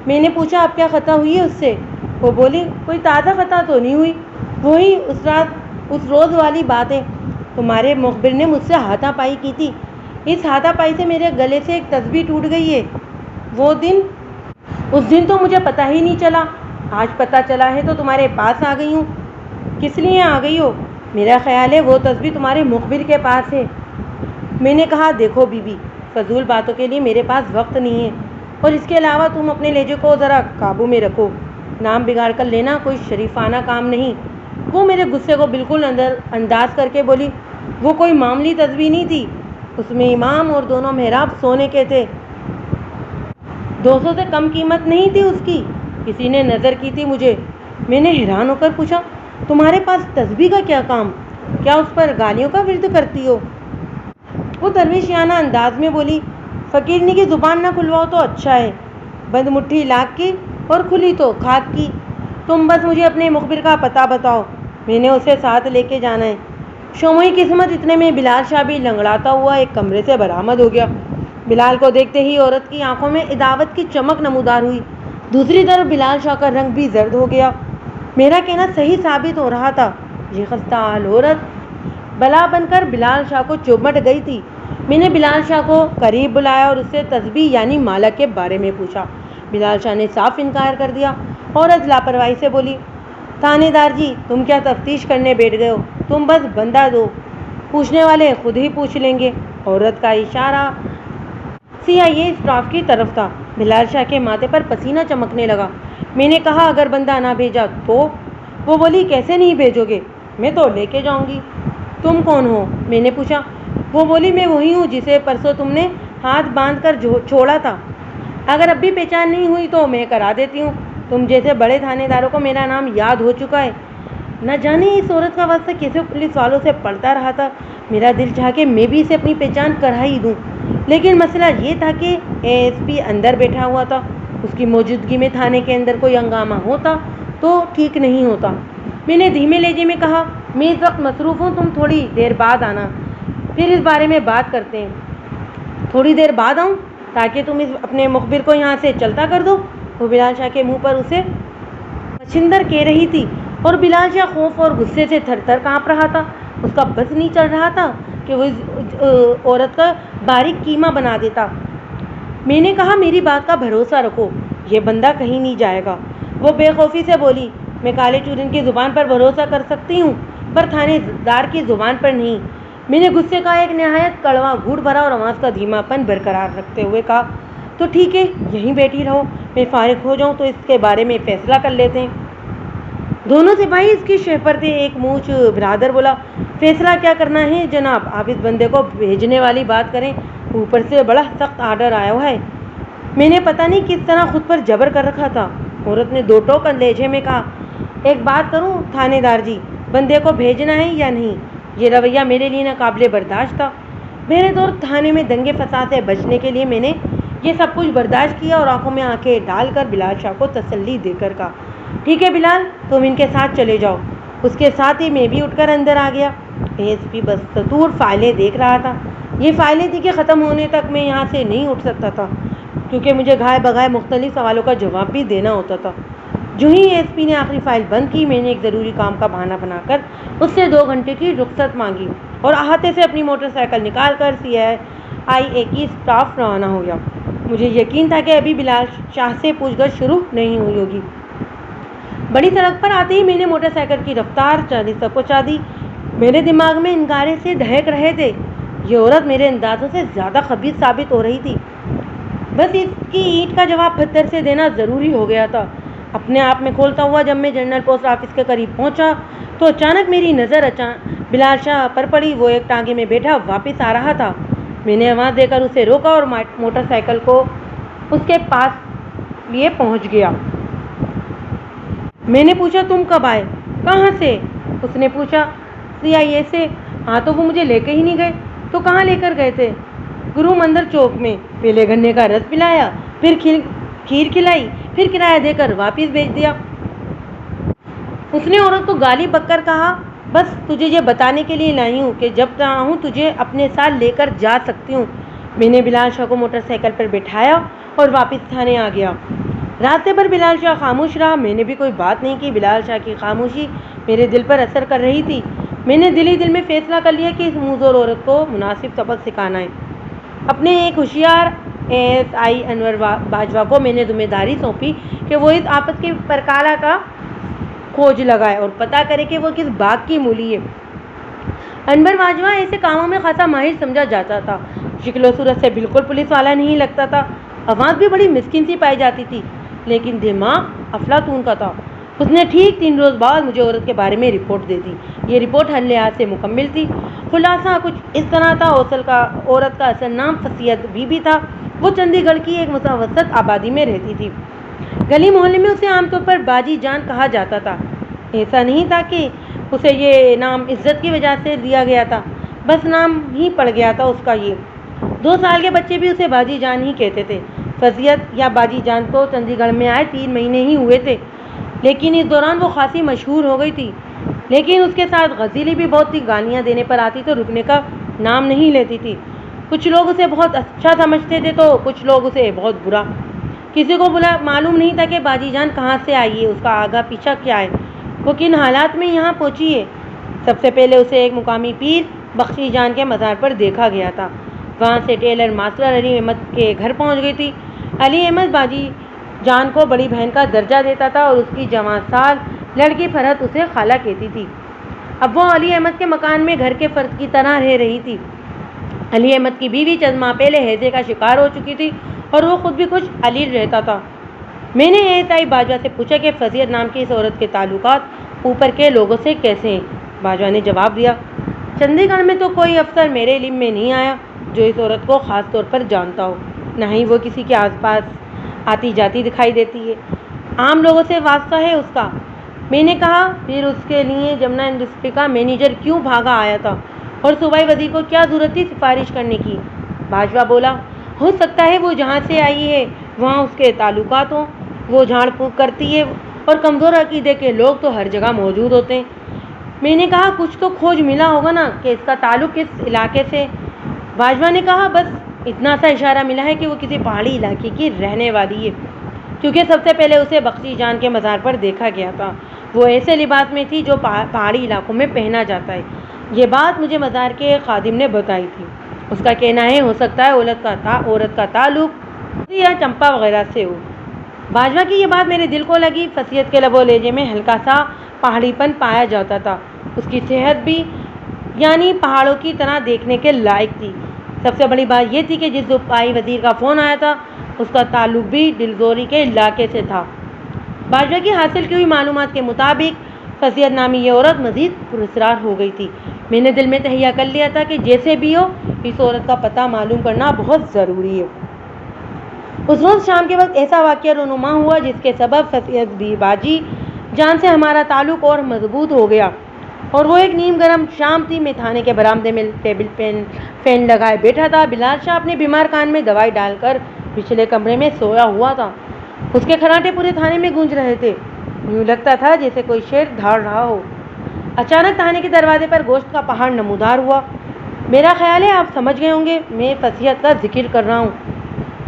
میں نے پوچھا، اب کیا خطا ہوئی ہے اس سے؟ وہ بولی، کوئی تازہ خطا تو نہیں ہوئی، وہی اس روز والی باتیں۔ تمہارے مخبر نے مجھ سے ہاتھا پائی کی تھی، اس ہاتھا پائی سے میرے گلے سے ایک تسبیح ٹوٹ گئی ہے۔ اس دن تو مجھے پتہ ہی نہیں چلا، آج پتہ چلا ہے تو تمہارے پاس آ گئی ہوں۔ کس لیے آ گئی ہو؟ میرا خیال ہے وہ تسبیح تمہارے مخبر کے پاس ہے۔ میں نے کہا، دیکھو بی بی، فضول باتوں کے لیے میرے پاس وقت نہیں ہے، اور اس کے علاوہ تم اپنے لہجے کو ذرا قابو میں رکھو۔ نام بگاڑ کر لینا کوئی شریفانہ کام نہیں۔ وہ میرے غصے کو بالکل انداز کر کے بولی، وہ کوئی معمولی تصویر نہیں تھی، اس میں امام اور دونوں محراب سونے کے تھے، 200 سے کم قیمت نہیں تھی اس کی، کسی نے نظر کی تھی مجھے۔ میں نے حیران ہو کر پوچھا، تمہارے پاس تسبیح کا کیا کام؟ کیا اس پر گالیوں کا ورد کرتی ہو؟ وہ درویشیانہ انداز میں بولی، فقیرنی کی زبان نہ کھلواؤ تو اچھا ہے، بند مٹھی لاکھ کی اور کھلی تو خاک کی۔ تم بس مجھے اپنے مخبر کا پتہ بتاؤ، میں نے اسے ساتھ لے کے جانا ہے۔ شوموئی قسمت اتنے میں بلال شاہ بھی لنگڑاتا ہوا ایک کمرے سے برآمد ہو گیا۔ بلال کو دیکھتے ہی عورت کی آنکھوں میں عداوت کی چمک نمودار ہوئی، دوسری طرف بلال شاہ کا رنگ بھی زرد ہو گیا۔ میرا کہنا صحیح ثابت ہو رہا تھا، یہ خستہ حال عورت بلا بن کر بلال شاہ کو چومٹ گئی تھی۔ میں نے بلال شاہ کو قریب بلایا اور اس سے تسبیح یعنی مالا کے بارے میں پوچھا۔ بلال شاہ نے صاف انکار کر دیا۔ عورت لاپرواہی سے بولی، تھانے دار جی، تم کیا تفتیش کرنے بیٹھ گئے ہو؟ تم بس بندہ دو، پوچھنے والے خود ہی پوچھ لیں گے۔ عورت کا اشارہ CIA اسٹاف کی طرف تھا۔ بلال شاہ کے ماتھے پر پسینہ چمکنے لگا۔ میں نے کہا، اگر بندہ نہ بھیجا تو؟ وہ بولی، کیسے نہیں بھیجو گے؟ میں تو لے کے جاؤں گی۔ تم کون ہو؟ میں نے پوچھا۔ وہ بولی، میں وہی ہوں جسے پرسوں تم نے ہاتھ باندھ کر چھوڑا تھا۔ اگر اب بھی پہچان نہیں ہوئی تو میں کرا دیتی ہوں، تم جیسے بڑے تھانے داروں کو میرا نام یاد ہو چکا ہے۔ نہ جانے اس عورت کا واسطہ کیسے پولیس والوں سے پڑتا رہا تھا۔ میرا دل چاہا کہ میں بھی اسے اپنی پہچان کرا ہی دوں، لیکن مسئلہ یہ تھا کہ ASP اندر بیٹھا ہوا تھا، اس کی موجودگی میں تھانے کے اندر کوئی ہنگامہ ہوتا تو ٹھیک نہیں ہوتا۔ میں نے دھیمے لہجے میں کہا، میں اس وقت مصروف ہوں، تم تھوڑی دیر بعد آنا، پھر اس بارے میں بات کرتے ہیں۔ تھوڑی دیر بعد آؤں تاکہ تم اپنے مخبر کو یہاں سے چلتا کر دو؟ وہ بلال شاہ کے منہ پر اسے مچھندر کہہ رہی تھی اور بلال شاہ خوف اور غصے سے تھر تھر کانپ رہا تھا۔ اس کا بس نہیں چل رہا تھا کہ وہ اس عورت کا باریک قیمہ بنا دیتا۔ میں نے کہا، میری بات کا بھروسہ رکھو، یہ بندہ کہیں نہیں جائے گا۔ وہ بے خوفی سے بولی، میں کالے چورن کی زبان پر بھروسہ کر سکتی ہوں پر تھانے دار کی زبان پر نہیں۔ میں نے غصے کا ایک نہایت کڑوا گھونٹ بھرا اور آواز کا دھیما پن برقرار رکھتے ہوئے کہا، تو ٹھیک ہے، یہیں بیٹھی رہو، میں فارغ ہو جاؤں تو اس کے بارے میں فیصلہ کر لیتے ہیں۔ دونوں سپاہی اس کی شہ پر تھے۔ ایک مونچھ برادر بولا، فیصلہ کیا کرنا ہے جناب، آپ اس بندے کو بھیجنے والی بات کریں، اوپر سے بڑا سخت آرڈر آیا ہوا ہے۔ میں نے پتہ نہیں کس طرح خود پر جبر کر رکھا تھا۔ عورت نے دو ٹوک لہجے میں کہا، ایک بات کروں تھانے دار جی، بندے کو بھیجنا ہے یا نہیں؟ یہ رویہ میرے لیے ناقابل برداشت تھا۔ میرے دور تھانے میں دنگے فساد سے بچنے کے لیے میں نے یہ سب کچھ برداشت کیا اور آنکھوں میں آنکھیں ڈال کر بلال شاہ کو تسلی دے کر کہا، ٹھیک ہے بلال، تم ان کے ساتھ چلے جاؤ۔ اس کے ساتھ ہی میں بھی اٹھ کر اندر آ گیا۔ ASP بستور فائلیں دیکھ رہا تھا۔ یہ فائلیں تھی کہ ختم ہونے تک میں یہاں سے نہیں اٹھ سکتا تھا، کیونکہ مجھے گھائے بغائے مختلف سوالوں کا جواب بھی دینا ہوتا تھا۔ جو ہی ASP نے آخری فائل بند کی، میں نے ایک ضروری کام کا بہانہ بنا کر اس سے 2 گھنٹے کی رخصت مانگی اور احاطے سے اپنی موٹر سائیکل نکال کر CIA کی اسٹاف روانہ ہو گیا۔ مجھے یقین تھا کہ ابھی بلال شاہ سے پوچھ گچھ شروع نہیں ہوئی ہوگی۔ بڑی سڑک پر آتے ہی میں نے موٹر سائیکل کی رفتار 40 تک پہنچا دی۔ میرے دماغ میں انگارے سے دہک رہے تھے، یہ عورت میرے اندازوں سے زیادہ خبیث ثابت ہو رہی تھی، بس اس کی اینٹ کا جواب پتھر سے دینا ضروری ہو گیا تھا۔ اپنے آپ میں کھولتا ہوا جب میں جنرل پوسٹ آفس کے قریب پہنچا تو اچانک میری نظر بلال شاہ پر پڑی۔ وہ ایک ٹانگے میں بیٹھا واپس آ رہا تھا۔ میں نے آواز دے کر اسے روکا اور موٹر سائیکل کو اس کے پاس لیے پہنچ گیا۔ میں نے پوچھا، تم کب آئے؟ کہاں سے؟ اس نے پوچھا۔ CIA سے۔ ہاں تو وہ مجھے لے کے ہی نہیں گئے؟ تو کہاں لے کر گئے تھے؟ گرو مندر چوک میں، پہلے گنے کا رس پلایا، پھر کھیر کھلائی، پھر کرایہ دے کر واپس بھیج دیا۔ اس نے عورت کو گالی بک کر کہا، بس تجھے یہ بتانے کے لیے لائی ہوں کہ جب چاہوں تجھے اپنے ساتھ لے کر جا سکتی ہوں۔ میں نے بلال شاہ کو موٹر سائیکل پر بٹھایا اور واپس تھانے آ گیا۔ راستے پر بلال شاہ خاموش رہا۔ میں نے بھی کوئی بات نہیں کی۔ بلال شاہ کی خاموشی میرے دل پر اثر کر رہی تھی۔ میں نے دل ہی دل میں فیصلہ کر لیا کہ اس منظور عورت کو مناسب سبق سکھانا ہے۔ اپنے ایک ہوشیار ASI انور باجوہ کو میں نے ذمہ داری سونپی کہ وہ اس آپت کے پرکالہ کا کھوج لگائے اور پتہ کرے کہ وہ کس باغ کی مولی ہے۔ انور باجوہ ایسے کاموں میں خاصا ماہر سمجھا جاتا تھا۔ شکل و صورت سے بالکل پولیس والا نہیں لگتا تھا، آواز بھی بڑی مسکین سی پائی جاتی تھی، لیکن دماغ افلاطون کا تھا۔ اس نے ٹھیک 3 روز بعد مجھے عورت کے بارے میں رپورٹ دے دی۔ یہ رپورٹ ہر لحاظ سے مکمل تھی۔ خلاصہ کچھ اس طرح تھا، عورت کا اصل نام فصیحت بی بی تھا۔ وہ چندی گڑھ کی ایک متوسط آبادی میں رہتی تھی۔ گلی محلے میں اسے عام طور پر باجی جان کہا جاتا تھا۔ ایسا نہیں تھا کہ اسے یہ نام عزت کی وجہ سے دیا گیا تھا، بس نام ہی پڑ گیا تھا اس کا۔ یہ 2 سال کے بچے بھی اسے باجی جان ہی کہتے تھے۔ فصیحت یا باجی جان کو چندی گڑھ میں آئے 3 مہینے ہی ہوئے تھے، لیکن اس دوران وہ خاصی مشہور ہو گئی تھی۔ لیکن اس کے ساتھ غزیلی بھی بہت تھی، گالیاں دینے پر آتی تو رکنے کا نام نہیں لیتی تھی۔ کچھ لوگ اسے بہت اچھا سمجھتے تھے تو کچھ لوگ اسے بہت برا۔ کسی کو معلوم نہیں تھا کہ باجی جان کہاں سے آئی ہے، اس کا آگا پیچھا کیا ہے، وہ کن حالات میں یہاں پہنچی ہے۔ سب سے پہلے اسے ایک مقامی پیر بخشی جان کے مزار پر دیکھا گیا تھا۔ وہاں سے ٹیلر ماسٹر علی احمد کے گھر پہنچ گئی تھی۔ علی احمد باجی جان کو بڑی بہن کا درجہ دیتا تھا اور اس کی جوان سال لڑکی فرحت اسے خالہ کہتی تھی۔ اب وہ علی احمد کے مکان میں گھر کے فرد کی طرح رہ رہی تھی۔ علی احمد کی بیوی چند ماہ پہلے ہیضے کا شکار ہو چکی تھی اور وہ خود بھی کچھ علیل رہتا تھا۔ میں نے احتیاطی باجوہ سے پوچھا کہ فصیحت نام کی اس عورت کے تعلقات اوپر کے لوگوں سے کیسے ہیں۔ باجوہ نے جواب دیا، چندی گڑھ میں تو کوئی افسر میرے علم میں نہیں آیا جو اس عورت کو خاص طور پر جانتا ہو، نہ ہی وہ کسی کے آس پاس آتی جاتی دکھائی دیتی ہے۔ عام لوگوں سے واسطہ ہے اس کا۔ میں نے کہا، پھر اس کے لیے جمنا انڈسٹری کا مینیجر کیوں بھاگا آیا تھا اور صوبائی وزیر کو کیا ضرورت تھی سفارش کرنے کی؟ باجوہ بولا، ہو سکتا ہے وہ جہاں سے آئی ہے وہاں اس کے تعلقات ہوں۔ وہ جھاڑ پھونک کرتی ہے اور کمزور عقیدے کے لوگ تو ہر جگہ موجود ہوتے ہیں۔ میں نے کہا، کچھ تو کھوج ملا ہوگا نا کہ اس کا تعلق کس علاقے سے؟ باجوہ نے کہا، بس اتنا سا اشارہ ملا ہے کہ وہ کسی پہاڑی علاقے کی رہنے والی ہے، کیونکہ سب سے پہلے اسے بخشی جان کے مزار پر دیکھا گیا تھا۔ وہ ایسے لباس میں تھی جو پہاڑی علاقوں میں پہنا جاتا ہے۔ یہ بات مجھے مزار کے خادم نے بتائی تھی۔ اس کا کہنا ہے ہو سکتا ہے عورت کا تعلق یا چمپا وغیرہ سے ہو۔ باجوہ کی یہ بات میرے دل کو لگی۔ فصیحت کے لب و لہجے میں ہلکا سا پہاڑی پن پایا جاتا تھا۔ اس کی صحت بھی یعنی پہاڑوں کی طرح دیکھنے کے لائق تھی۔ سب سے بڑی بات یہ تھی کہ جس صوبائی وزیر کا فون آیا تھا اس کا تعلق بھی دلزوری کے علاقے سے تھا۔ باجوہ کی حاصل کی ہوئی معلومات کے مطابق فصیحت نامی یہ عورت مزید پراسرار ہو گئی تھی۔ میں نے دل میں تہیہ کر لیا تھا کہ جیسے بھی ہو اس عورت کا پتہ معلوم کرنا بہت ضروری ہے۔ اس روز شام کے وقت ایسا واقعہ رونما ہوا جس کے سبب فصیحت بی باجی جان سے ہمارا تعلق اور مضبوط ہو گیا، اور وہ ایک نیم گرم شام تھی۔ میں تھانے کے برآمدے میں ٹیبل فین لگائے بیٹھا تھا۔ بلال شاہ اپنے بیمار کان میں دوائی ڈال کر پچھلے کمرے میں سویا ہوا تھا۔ اس کے کھراٹے پورے تھانے میں گونج رہے تھے، یوں لگتا تھا جیسے کوئی شیر دھاڑ رہا ہو۔ اچانک تھانے کے دروازے پر گوشت کا پہاڑ نمودار ہوا۔ میرا خیال ہے آپ سمجھ گئے ہوں گے میں فصیحت کا ذکر کر رہا ہوں۔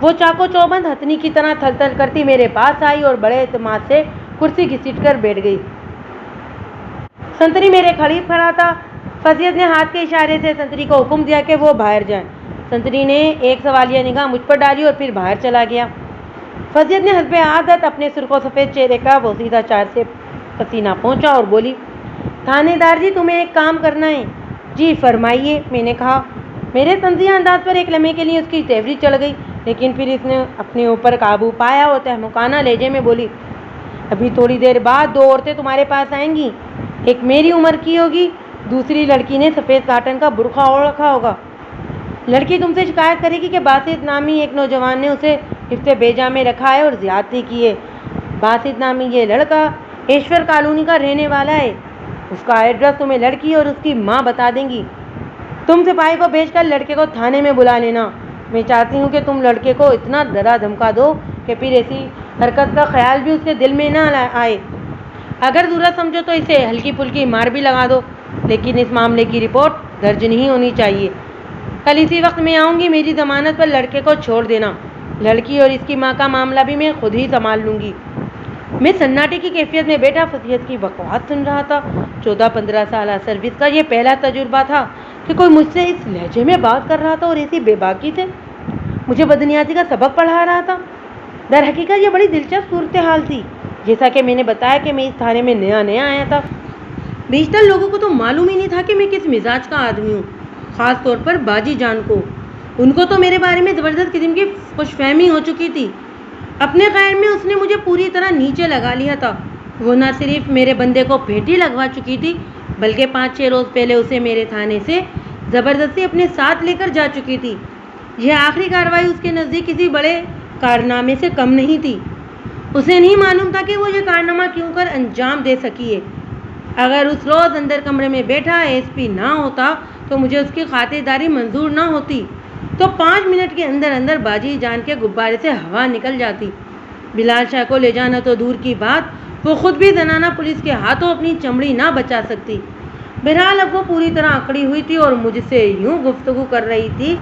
وہ چاقو چوبند ہتھنی کی طرح تھل تھل کرتی میرے پاس آئی اور بڑے اعتماد سے کرسی گھسیٹ کر بیٹھ گئی۔ سنتری میرے قریب کھڑا تھا۔ فصیحت نے ہاتھ کے اشارے سے سنتری کو حکم دیا کہ وہ باہر جائے۔ سنتری نے ایک سوالیہ نگاہ مجھ پر ڈالی اور پھر باہر چلا گیا۔ فصیحت نے حسب عادت اپنے سرخ و سفید چہرے کا بوسیدہ چار سے پسینہ پہنچا اور بولی، تھانے دار جی تمہیں ایک کام کرنا ہے۔ جی فرمائیے، میں نے کہا۔ میرے طنزیہ انداز پر ایک لمحے کے لیے اس کی تیوری چڑھ گئی، لیکن پھر اس نے اپنے اوپر قابو پایا اور تہمکانہ لہجے میں بولی، ابھی تھوڑی دیر بعد 2 عورتیں تمہارے پاس آئیں گی، ایک میری عمر کی ہوگی، دوسری لڑکی نے سفید کاٹن کا برقع اوڑھ رکھا ہوگا۔ لڑکی تم سے شکایت کرے گی کہ باسط نامی ایک نوجوان نے اسے حفظ بیجا میں رکھا ہے اور زیادتی کی ہے۔ باسط نامی یہ لڑکا ایشور کالونی کا رہنے والا ہے۔ اس کا ایڈریس تمہیں لڑکی اور اس کی ماں بتا دیں گی۔ تم سپاہی کو بھیج کر لڑکے کو تھانے میں بلا لینا۔ میں چاہتی ہوں کہ تم لڑکے کو اتنا ڈرا دھمکا دو کہ پھر ایسی حرکت کا خیال بھی اس کے دل میں نہ آئے۔ اگر ضرورت سمجھو تو اسے ہلکی پھلکی مار بھی لگا دو، لیکن اس معاملے کی رپورٹ درج نہیں ہونی چاہیے۔ کل اسی وقت میں آؤں گی، میری ضمانت پر لڑکے کو چھوڑ دینا۔ لڑکی اور اس کی ماں کا معاملہ بھی میں خود ہی سنبھال لوں گی۔ میں سناٹے کی کیفیت میں بیٹھا فصیحت کی بکواس سن رہا تھا۔ 14-15 سالہ سروس کا یہ پہلا تجربہ تھا کہ کوئی مجھ سے اس لہجے میں بات کر رہا تھا اور ایسی بے باکی سے مجھے بدنیازی کا سبق پڑھا رہا تھا۔ در حقیقت یہ بڑی دلچسپ صورتحال تھی۔ جیسا کہ میں نے بتایا کہ میں اس تھانے میں نیا آیا تھا، بیشتر لوگوں کو تو معلوم ہی نہیں تھا کہ میں کس مزاج کا آدمی ہوں، خاص طور پر باجی جان کو۔ ان کو تو میرے بارے میں زبردست قسم کی خوش فہمی ہو چکی تھی۔ اپنے خیر میں اس نے مجھے پوری طرح نیچے لگا لیا تھا۔ وہ نہ صرف میرے بندے کو پھیٹی لگوا چکی تھی بلکہ 5-6 روز پہلے اسے میرے تھانے سے زبردستی اپنے ساتھ لے کر جا چکی تھی۔ یہ آخری کارروائی اس کے نزدیک کسی بڑے کارنامے سے کم نہیں تھی۔ اسے نہیں معلوم تھا کہ وہ یہ کارنامہ کیوں کر انجام دے سکی ہے۔ اگر اس روز اندر کمرے میں بیٹھا ایس پی نہ ہوتا تو مجھے اس کی خاطرداری منظور نہ ہوتی تو 5 منٹ کے اندر اندر باجی جان کے غبارے سے ہوا نکل جاتی۔ بلال شاہ کو لے جانا تو دور کی بات، وہ خود بھی زنانہ پولیس کے ہاتھوں اپنی چمڑی نہ بچا سکتی۔ بہرحال اب وہ پوری طرح اکڑی ہوئی تھی اور مجھ سے یوں گفتگو کر رہی تھی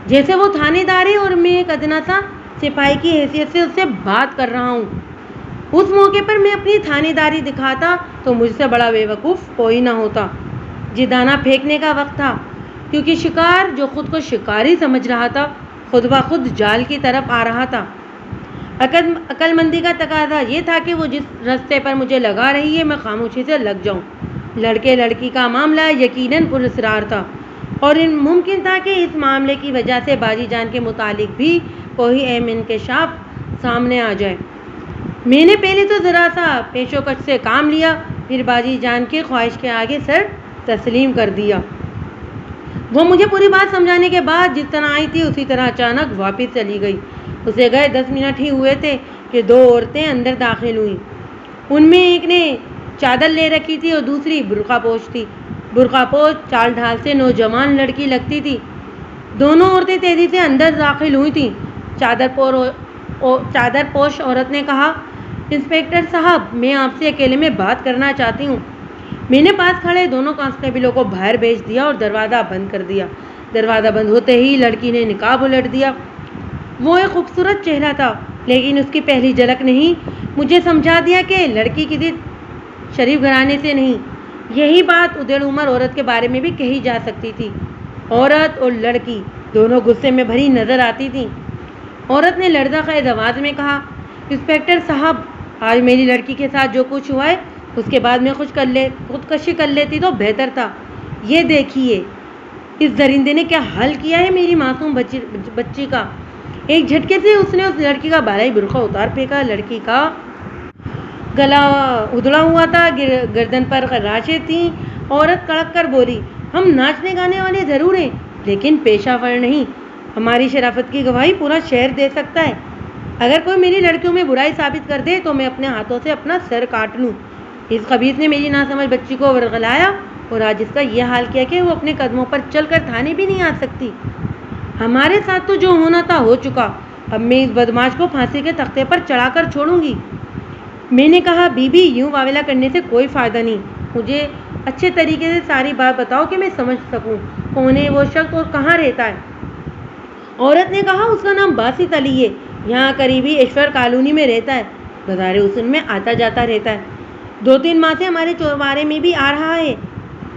جیسے وہ تھانے دار ہے اور میں ایک ادنا سا سپاہی کی حیثیت سے اس سے بات کر رہا ہوں۔ اس موقع پر میں اپنی تھانے داری دکھاتا تو مجھ سے بڑا بے وقوف کوئی نہ ہوتا۔ جدانہ پھینکنے کا وقت تھا، کیونکہ شکار جو خود کو شکاری سمجھ رہا تھا خود بخود جال کی طرف آ رہا تھا۔ عقل مندی کا تقاضا یہ تھا کہ وہ جس رستے پر مجھے لگا رہی ہے میں خاموشی سے لگ جاؤں۔ لڑکے لڑکی کا معاملہ یقیناً پراسرار تھا اور ممکن تھا کہ اس معاملے کی وجہ سے باجی جان کے متعلق بھی کوئی اہم انکشاف سامنے آ جائے۔ میں نے پہلے تو ذرا سا پیش و کش سے کام لیا، پھر باجی جان کی خواہش کے آگے سر تسلیم کر دیا۔ وہ مجھے پوری بات سمجھانے کے بعد جس طرح آئی تھی اسی طرح اچانک واپس چلی گئی۔ اسے گئے 10 منٹ ہی ہوئے تھے کہ 2 عورتیں اندر داخل ہوئیں۔ ان میں ایک نے چادر لے رکھی تھی اور دوسری برقع پوش تھی۔ برقع پوش چال ڈھال سے نوجوان لڑکی لگتی تھی۔ دونوں عورتیں تیزی سے اندر داخل ہوئی تھیں۔ چادر پوش عورت نے کہا، انسپکٹر صاحب میں آپ سے اکیلے میں بات کرنا چاہتی ہوں۔ میں نے پاس کھڑے دونوں کانسٹیبلوں کو باہر بھیج دیا اور دروازہ بند کر دیا۔ دروازہ بند ہوتے ہی لڑکی نے نقاب الٹ دیا۔ وہ ایک خوبصورت چہرہ تھا لیکن اس کی پہلی جھلک نہیں مجھے سمجھا دیا کہ لڑکی کسی شریف گھرانے سے نہیں۔ یہی بات ادھیڑ عمر عورت کے بارے میں بھی کہی جا سکتی تھی۔ عورت اور لڑکی دونوں غصے میں بھری نظر آتی تھیں۔ عورت نے لرزہ خیز آواز میں کہا، انسپکٹر صاحب آج میری لڑکی کے ساتھ جو کچھ ہوا ہے اس کے بعد میں خودکشی کر لیتی تو بہتر تھا۔ یہ دیکھیے اس درندے نے کیا حل کیا ہے میری معصوم بچی کا۔ ایک جھٹکے سے اس نے اس لڑکی کا بالائی برقع اتار پھینکا۔ لڑکی کا گلا ادھڑا ہوا تھا، گردن پر خراشیں تھیں۔ عورت کڑک کر بولی، ہم ناچنے گانے والے ضرور ہیں لیکن پیشہ ور نہیں۔ ہماری شرافت کی گواہی پورا شہر دے سکتا ہے۔ اگر کوئی میری لڑکیوں میں برائی ثابت کر دے تو میں اپنے ہاتھوں سے اپنا سر کاٹ لوں۔ اس خبیث نے میری ناسمجھ بچی کو ورغلایا اور آج اس کا یہ حال کیا کہ وہ اپنے قدموں پر چل کر تھانے بھی نہیں آ سکتی۔ ہمارے ساتھ تو جو ہونا تھا ہو چکا، اب میں اس بدماش کو پھانسی کے تختے پر چڑھا کر چھوڑوں گی۔ میں نے کہا، بی بی یوں واویلا کرنے سے کوئی فائدہ نہیں، مجھے اچھے طریقے سے ساری بات بتاؤ کہ میں سمجھ سکوں کون ہے وہ شخص اور کہاں رہتا ہے۔ عورت نے کہا، اس کا نام باسط علی ہے، یہاں قریبی ایشور کالونی میں رہتا ہے، بازار حسن میں آتا جاتا رہتا ہے، 2-3 ماہ سے ہمارے چوبارے میں بھی آ رہا ہے۔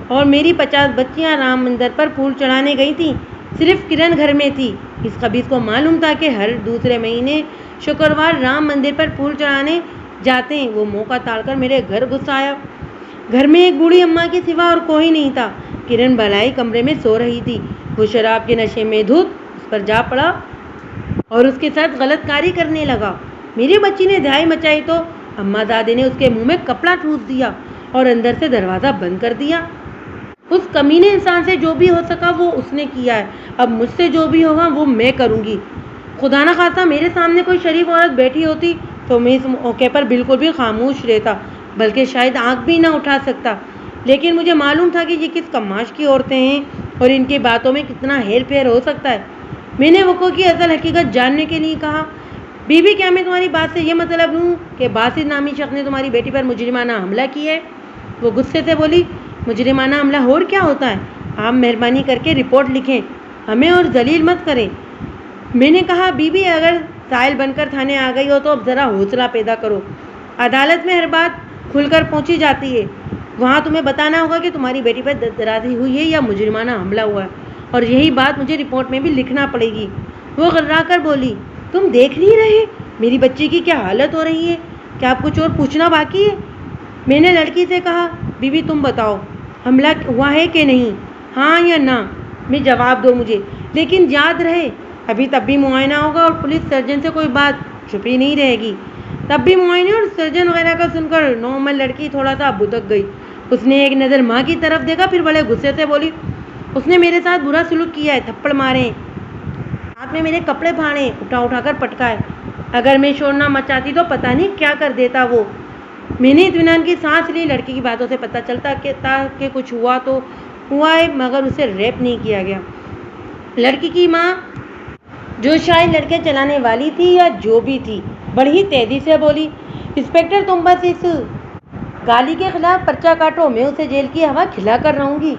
اور میری 50 بچیاں رام مندر پر پھول چڑھانے گئی تھیں، صرف کرن گھر میں تھی۔ اس خبیث کو معلوم تھا کہ ہر دوسرے مہینے شکروار رام مندر پر پھول چڑھانے جاتے ہیں۔ وہ موقع تاڑ کر میرے گھر گھس آیا۔ گھر میں ایک بوڑھی اماں کے سوا اور کوئی نہیں تھا۔ کرن بالائی کمرے میں سو رہی تھی۔ وہ شراب کے نشے میں دھت اس پر جا پڑا اور اس کے ساتھ غلط کاری کرنے لگا۔ میری بچی نے دہائی مچائی تو اماں زادے نے اس کے منہ میں کپڑا ٹھوس دیا اور اندر سے دروازہ بند کر دیا۔ اس کمینے انسان سے جو بھی ہو سکا وہ اس نے کیا ہے، اب مجھ سے جو بھی ہوگا وہ میں کروں گی۔ خدا نخواستہ میرے سامنے کوئی شریف عورت بیٹھی ہوتی تو میں اس موقع پر بالکل بھی خاموش رہتا، بلکہ شاید آنکھ بھی نہ اٹھا سکتا، لیکن مجھے معلوم تھا کہ یہ کس کماش کی عورتیں ہیں اور ان کی باتوں میں کتنا ہیر پھیر ہو سکتا ہے۔ میں نے وقوع کی اصل حقیقت جاننے کے لیے کہا، بی بی کیا میں تمہاری بات سے یہ مطلب لوں کہ باسط نامی شخص نے تمہاری بیٹی پر مجرمانہ حملہ کیا ہے؟ وہ غصے سے بولی، مجرمانہ حملہ اور کیا ہوتا ہے؟ آپ مہربانی کر کے رپورٹ لکھیں، ہمیں اور ذلیل مت کریں۔ میں نے کہا، بی بی اگر سائل بن کر تھانے آ گئی ہو تو اب ذرا حوصلہ پیدا کرو۔ عدالت میں ہر بات کھل کر پہنچی جاتی ہے، وہاں تمہیں بتانا ہوگا کہ تمہاری بیٹی پر درازی ہوئی ہے یا مجرمانہ حملہ ہوا ہے، اور یہی بات مجھے رپورٹ میں بھی لکھنا پڑے گی۔ وہ غرا کر بولی، تم دیکھ نہیں رہے میری بچی کی کیا حالت ہو رہی ہے؟ کیا آپ کچھ اور پوچھنا باقی ہے؟ میں نے لڑکی سے کہا، بی بی تم بتاؤ حملہ ہوا ہے کہ نہیں، ہاں یا نہ میں جواب دو مجھے، لیکن یاد رہے ابھی تب بھی معائنہ ہوگا اور پولیس سرجن سے کوئی بات چھپی نہیں رہے گی۔ تب بھی معائنے اور سرجن وغیرہ کا سن کر نارمل لڑکی تھوڑا سا بھٹک گئی. اس نے ایک نظر ماں کی طرف دیکھا، پھر بڑے غصے سے بولی، اس نے میرے ساتھ برا سلوک کیا ہے، تھپڑ مارے، ہاتھ میں میرے کپڑے پھاڑے، اٹھا کر پٹکائے. اگر میں شور نہ مچاتی تو پتہ نہیں کیا کر دیتا وہ. میں نے اطمینان کی سانس لی. لڑکی کی باتوں سے پتہ چلتا کہ کچھ ہوا تو ہوا ہے، مگر اسے ریپ نہیں کیا گیا. لڑکی کی ماں، جو شاید لڑکے چلانے والی تھی یا جو بھی تھی، بڑی تیزی سے بولی، انسپکٹر تم بس اس گالی کے خلاف پرچہ کاٹو، میں اسے جیل کی ہوا کھلا کر رہوں گی.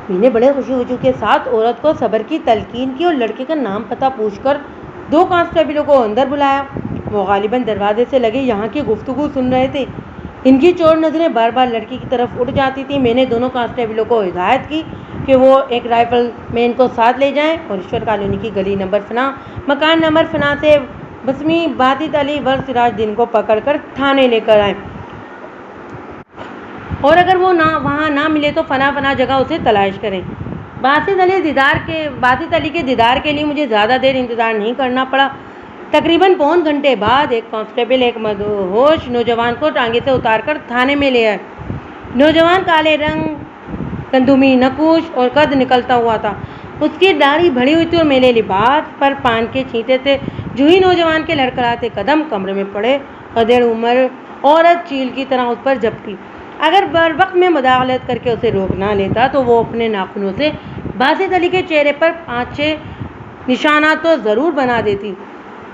میں نے بڑے خوشی وجو کے ساتھ عورت کو صبر کی تلقین کی اور لڑکے کا نام پتہ پوچھ کر 2 کانسٹیبلوں کو اندر بلایا. وہ غالباً دروازے سے لگے یہاں کی گفتگو سن رہے تھے. ان کی چور نظریں بار بار لڑکی کی طرف اٹھ جاتی تھیں. میں نے دونوں کانسٹیبلوں کو ہدایت کی کہ وہ ایک رائفل مین کو ساتھ لے جائیں اور ایشور کالونی کی گلی نمبر فلاں، مکان نمبر فلاں سے بسمی باسط علی ور سراج دین کو پکڑ کر تھانے لے کر آئیں، اور اگر وہ وہاں نہ ملے تو فلاں جگہ اسے تلاش کریں. باسط علی کے دیدار کے لیے مجھے زیادہ دیر انتظار نہیں کرنا پڑا. تقریباً پون گھنٹے بعد ایک کانسٹیبل ایک مدہوش نوجوان کو ٹانگے سے اتار کر تھانے میں لے آئے. نوجوان کالے رنگ، گندمی نقوش اور قد نکلتا ہوا تھا. اس کی داڑھی بڑھی ہوئی تھی اور میلے لباس پر پان کے چھینٹے تھے. جو ہی نوجوان کے لڑکھڑاتے قدم کمرے میں پڑے، ادھیڑ عمر عورت چیل کی طرح اس پر جھپٹی. اگر بر وقت میں مداخلت کر کے اسے روک نہ لیتا تو وہ اپنے ناخنوں سے باسط علی کے چہرے پر 5-6 نشانات تو ضرور بنا دیتی.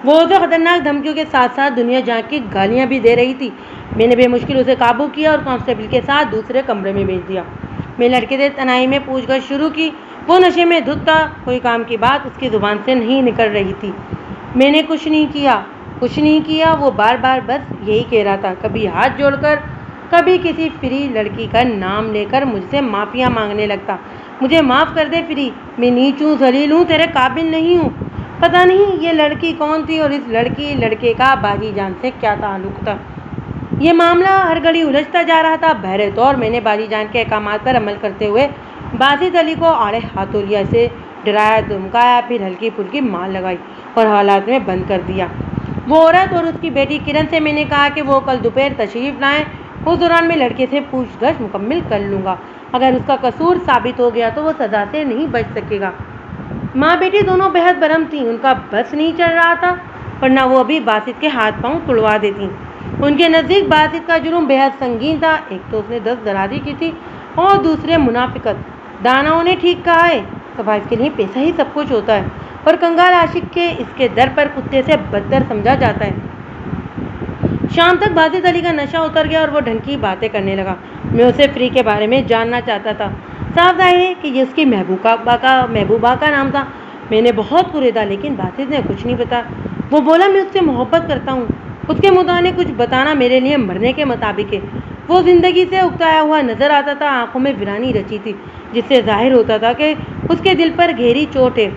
وہ اسے خطرناک دھمکیوں کے ساتھ ساتھ دنیا جہاں کی گالیاں بھی دے رہی تھی. میں نے بے مشکل اسے قابو کیا اور کانسٹیبل کے ساتھ دوسرے کمرے میں بھیج دیا. میں لڑکے سے تنہائی میں پوچھ گچھ شروع کی. وہ نشے میں دھت تھا، کوئی کام کی بات اس کی زبان سے نہیں نکل رہی تھی. میں نے کچھ نہیں کیا. وہ بار بار بس یہی کہہ رہا تھا، کبھی ہاتھ جوڑ کر، کبھی کسی فری لڑکی کا نام لے کر مجھ سے معافیاں مانگنے لگتا. مجھے معاف کر دے فری، میں نیچ ہوں، ذلیل ہوں، تیرے قابل نہیں ہوں. پتہ نہیں یہ لڑکی کون تھی اور اس لڑکے کا باجی جان سے کیا تعلق تھا. یہ معاملہ ہر گھڑی الجھتا جا رہا تھا. بہرے طور میں نے باجی جان کے احکامات پر عمل کرتے ہوئے باسط علی کو آڑے ہاتھوں لیا، اسے ڈرایا دھمکایا، پھر ہلکی پھلکی مار لگائی اور حالات میں بند کر دیا. وہ عورت اور اس کی بیٹی کرن سے میں نے کہا کہ وہ کل دوپہر تشریف لائیں. اس دوران میں لڑکے سے پوچھ گچھ مکمل کر لوں گا. اگر اس کا قصور ثابت ہو گیا تو وہ سزا سے نہیں بچ سکے گا. ماں بیٹی دونوں بہت برہم تھیں. ان کا بس نہیں چل رہا تھا، ورنہ وہ ابھی باسط کے ہاتھ پاؤں توڑوا دیتی. ان کے نزدیک باسط کا جرم بہت سنگین تھا. ایک تو اس نے 10 درازی کی تھی اور دوسرے منافقت. داناؤں نے ٹھیک کہا ہے، قبائل کے لیے پیسہ ہی سب کچھ ہوتا ہے اور کنگال عاشق کے اس کے در پر کتے سے بدتر سمجھا جاتا ہے. شام تک باسط علی کا نشہ اتر گیا اور وہ ڈھنگ کی باتیں کرنے لگا. میں اسے فری کے بارے میں جاننا چاہتا تھا. صاف ظاہر ہے کہ یہ اس کی محبوبہ کا نام تھا. میں نے بہت کوریدا لیکن باسط نے کچھ نہیں بتایا. وہ بولا، میں اس سے محبت کرتا ہوں. اس کے متعلق کچھ بتانا میرے لیے مرنے کے مطابق ہے. وہ زندگی سے اکتایا ہوا نظر آتا تھا. آنکھوں میں ویرانی رچی تھی جس سے ظاہر ہوتا تھا کہ اس کے دل پر گہری چوٹ ہے.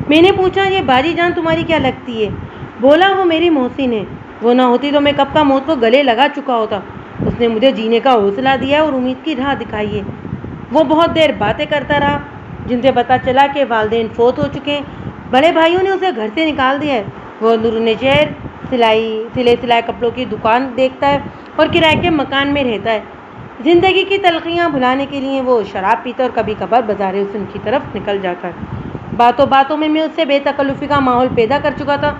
میں نے پوچھا، یہ باجی جان تمہاری کیا لگتی ہے؟ بولا، وہ میری محسن ہے. وہ نہ ہوتی تو میں کب کا موت کو گلے لگا چکا ہوتا. اس نے مجھے جینے کا حوصلہ دیا اور امید کی راہ دکھائی ہے. وہ بہت دیر باتیں کرتا رہا جن سے پتہ چلا کہ والدین فوت ہو چکے ہیں. بڑے بھائیوں نے اسے گھر سے نکال دیا ہے. وہ اندرون شہر سلائی کپڑوں کی دکان دیکھتا ہے اور کرائے کے مکان میں رہتا ہے. زندگی کی تلخیاں بھلانے کے لیے وہ شراب پیتا اور کبھی کبھار بازار حسن کی طرف نکل جاتا ہے. باتوں میں اس سے بے تکلفی کا ماحول پیدا کر چکا تھا.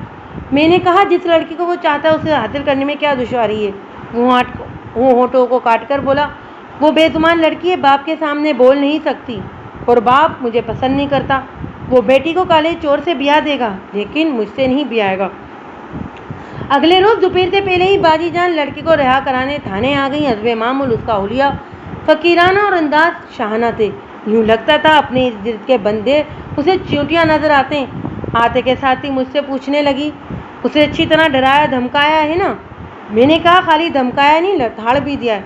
میں نے کہا، جس لڑکی کو وہ چاہتا ہے اسے حاصل کرنے میں کیا دشواری ہے؟ وہ ہونٹوں کو کاٹ کر بولا، وہ بے زبان لڑکی ہے، باپ کے سامنے بول نہیں سکتی اور باپ مجھے پسند نہیں کرتا. وہ بیٹی کو کالے چور سے بیاہ دے گا لیکن مجھ سے نہیں بیاہے گا. اگلے روز دوپہر سے پہلے ہی باجی جان لڑکی کو رہا کرانے تھانے آ گئی. حسب معمول اس کا حلیہ فقیرانہ اور انداز شاہانہ تھے. یوں لگتا تھا اپنے ارد گرد کے بندے اسے چیونٹیاں نظر آتے ہیں. آتے کے ساتھ ہی مجھ سے پوچھنے لگی، اسے اچھی طرح ڈرایا دھمکایا ہے نا؟ میں نے کہا، خالی دھمکایا نہیں، لڑتھاڑ بھی دیا ہے.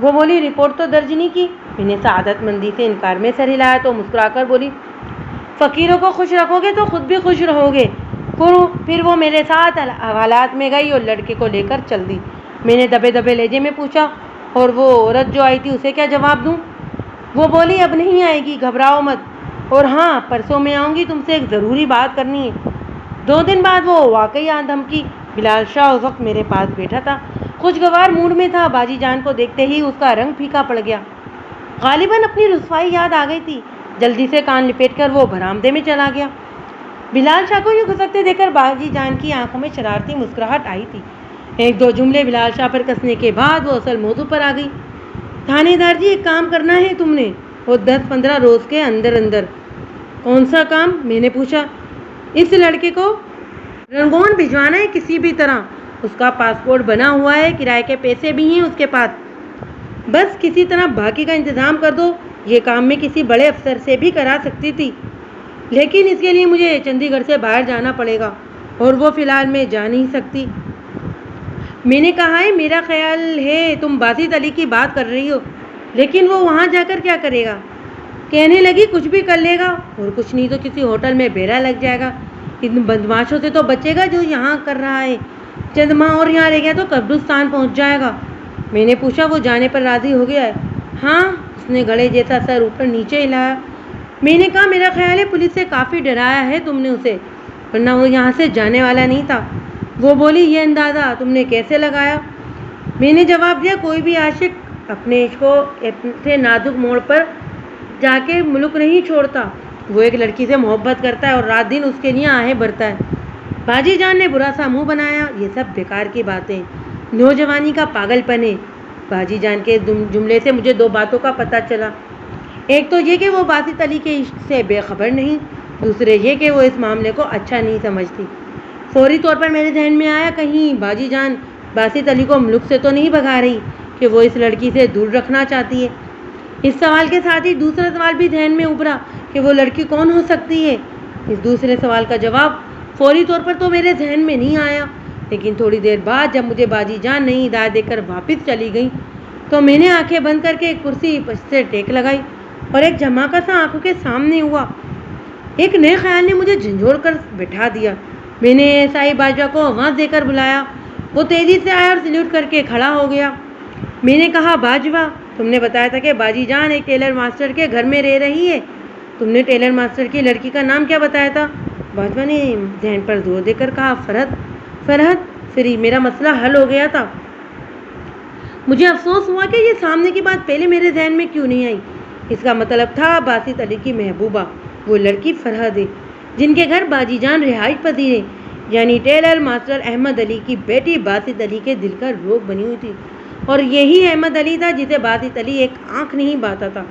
وہ بولی، رپورٹ تو درج نہیں کی. میں نے سعادت مندی سے انکار میں سر ہلایا تو مسکرا کر بولی، فقیروں کو خوش رکھو گے تو خود بھی خوش رہو گے. پھر وہ میرے ساتھ حوالات میں گئی اور لڑکے کو لے کر چل دی. میں نے دبے لہجے میں پوچھا، اور وہ عورت جو آئی تھی اسے کیا جواب دوں؟ وہ بولی، اب نہیں آئے گی، گھبراؤ مت. اور ہاں، پرسوں میں آؤں گی، تم سے ایک ضروری بات کرنی ہے. 2 دن بعد وہ واقعی دھمکی بلال شاہ اس وقت میرے پاس بیٹھا تھا، خوشگوار موڈ میں تھا۔ باجی جان کو دیکھتے ہی اس کا رنگ پھیکا پڑ گیا، غالباً اپنی رسوائی یاد آ گئی تھی۔ جلدی سے کان لپیٹ کر وہ برآمدے میں چلا گیا۔ بلال شاہ کو یوں گھسکتے دیکھ کر باجی جان کی آنکھوں میں شرارتی مسکراہٹ آئی تھی۔ ایک دو جملے بلال شاہ پر کسنے کے بعد وہ اصل موضوع پر آ گئی۔ تھانے دار جی، ایک کام کرنا ہے تم نے، وہ 10-15 روز کے اندر اندر۔ کون سا کام؟ میں نے پوچھا۔ اس لڑکے کو رنگون بھجوانا ہے کسی بھی طرح، اس کا پاسپورٹ بنا ہوا ہے، کرائے کے پیسے بھی ہیں اس کے پاس، بس کسی طرح باقی کا انتظام کر دو۔ یہ کام میں کسی بڑے افسر سے بھی کرا سکتی تھی، لیکن اس کے لیے مجھے چندی گڑھ سے باہر جانا پڑے گا اور وہ فی الحال میں جا نہیں سکتی۔ میں نے کہا ہے میرا خیال ہے تم باسط علی کی بات کر رہی ہو، لیکن وہ وہاں جا کر کیا کرے گا؟ کہنے لگی کچھ بھی کر لے گا، اور کچھ نہیں تو کسی ہوٹل میں بیڑا لگ جائے گا، ان بدماشوں سے تو بچے گا جو یہاں کر رہا ہے، چند ماہ اور یہاں رہ گیا تو قبرستان پہنچ جائے گا۔ میں نے پوچھا وہ جانے پر راضی ہو گیا ہے؟ ہاں، اس نے گھڑے جیسا سر اوپر نیچے ہلایا۔ میں نے کہا میرا خیال ہے پولیس سے کافی ڈرایا ہے تم نے اسے، ورنہ وہ یہاں سے جانے والا نہیں تھا۔ وہ بولی یہ اندازہ تم نے کیسے لگایا؟ میں نے جواب دیا کوئی بھی عاشق اپنے عشق کو ایسے نازک موڑ پر جا کے ملک نہیں چھوڑتا، وہ ایک لڑکی سے محبت کرتا ہے اور رات دن اس کے لیے آہیں بھرتا ہے۔ باجی جان نے برا سا منہ بنایا، یہ سب بیکار کی باتیں، نوجوانی کا پاگل پن ہے۔ باجی جان کے جملے سے مجھے دو باتوں کا پتہ چلا، ایک تو یہ کہ وہ باسط علی کے عشق سے بے خبر نہیں، دوسرے یہ کہ وہ اس معاملے کو اچھا نہیں سمجھتی۔ فوری طور پر میرے ذہن میں آیا کہیں باجی جان باسط علی کو ملک سے تو نہیں بھگا رہی کہ وہ اس لڑکی سے دور رکھنا چاہتی ہے۔ اس سوال کے ساتھ ہی دوسرا سوال بھی ذہن میں ابھرا کہ وہ لڑکی کون ہو سکتی ہے۔ اس دوسرے سوال کا جواب فوری طور پر تو میرے ذہن میں نہیں آیا، لیکن تھوڑی دیر بعد جب مجھے باجی جان نئی ہدایت دے کر واپس چلی گئی تو میں نے آنکھیں بند کر کے ایک کرسی سے ٹیک لگائی اور ایک جھماکہ سا آنکھوں کے سامنے ہوا۔ ایک نئے خیال نے مجھے جھنجھوڑ کر بٹھا دیا۔ میں نے صاحب باجوہ کو آواز دے کر بلایا، وہ تیزی سے آیا اور سلیوٹ کر کے کھڑا ہو گیا۔ میں نے کہا باجوہ، تم نے بتایا تھا کہ باجی جان ایک ٹیلر ماسٹر کے گھر میں رہ رہی ہے، تم نے ٹیلر ماسٹر کی لڑکی کا نام کیا بتایا تھا؟ باجوہ نے ذہن پر زور دے کر کہا فرحت۔ پھر میرا مسئلہ حل ہو گیا تھا۔ مجھے افسوس ہوا کہ یہ سامنے کی بات پہلے میرے ذہن میں کیوں نہیں آئی۔ اس کا مطلب تھا باسط علی کی محبوبہ وہ لڑکی فرحت ہے جن کے گھر باجی جان رہائش پذیر ہے، یعنی ٹیلر ماسٹر احمد علی کی بیٹی باسط علی کے دل کا روگ بنی ہوئی تھی، اور یہی احمد علی تھا جسے باسط علی ایک آنکھ نہیں باتا تھا۔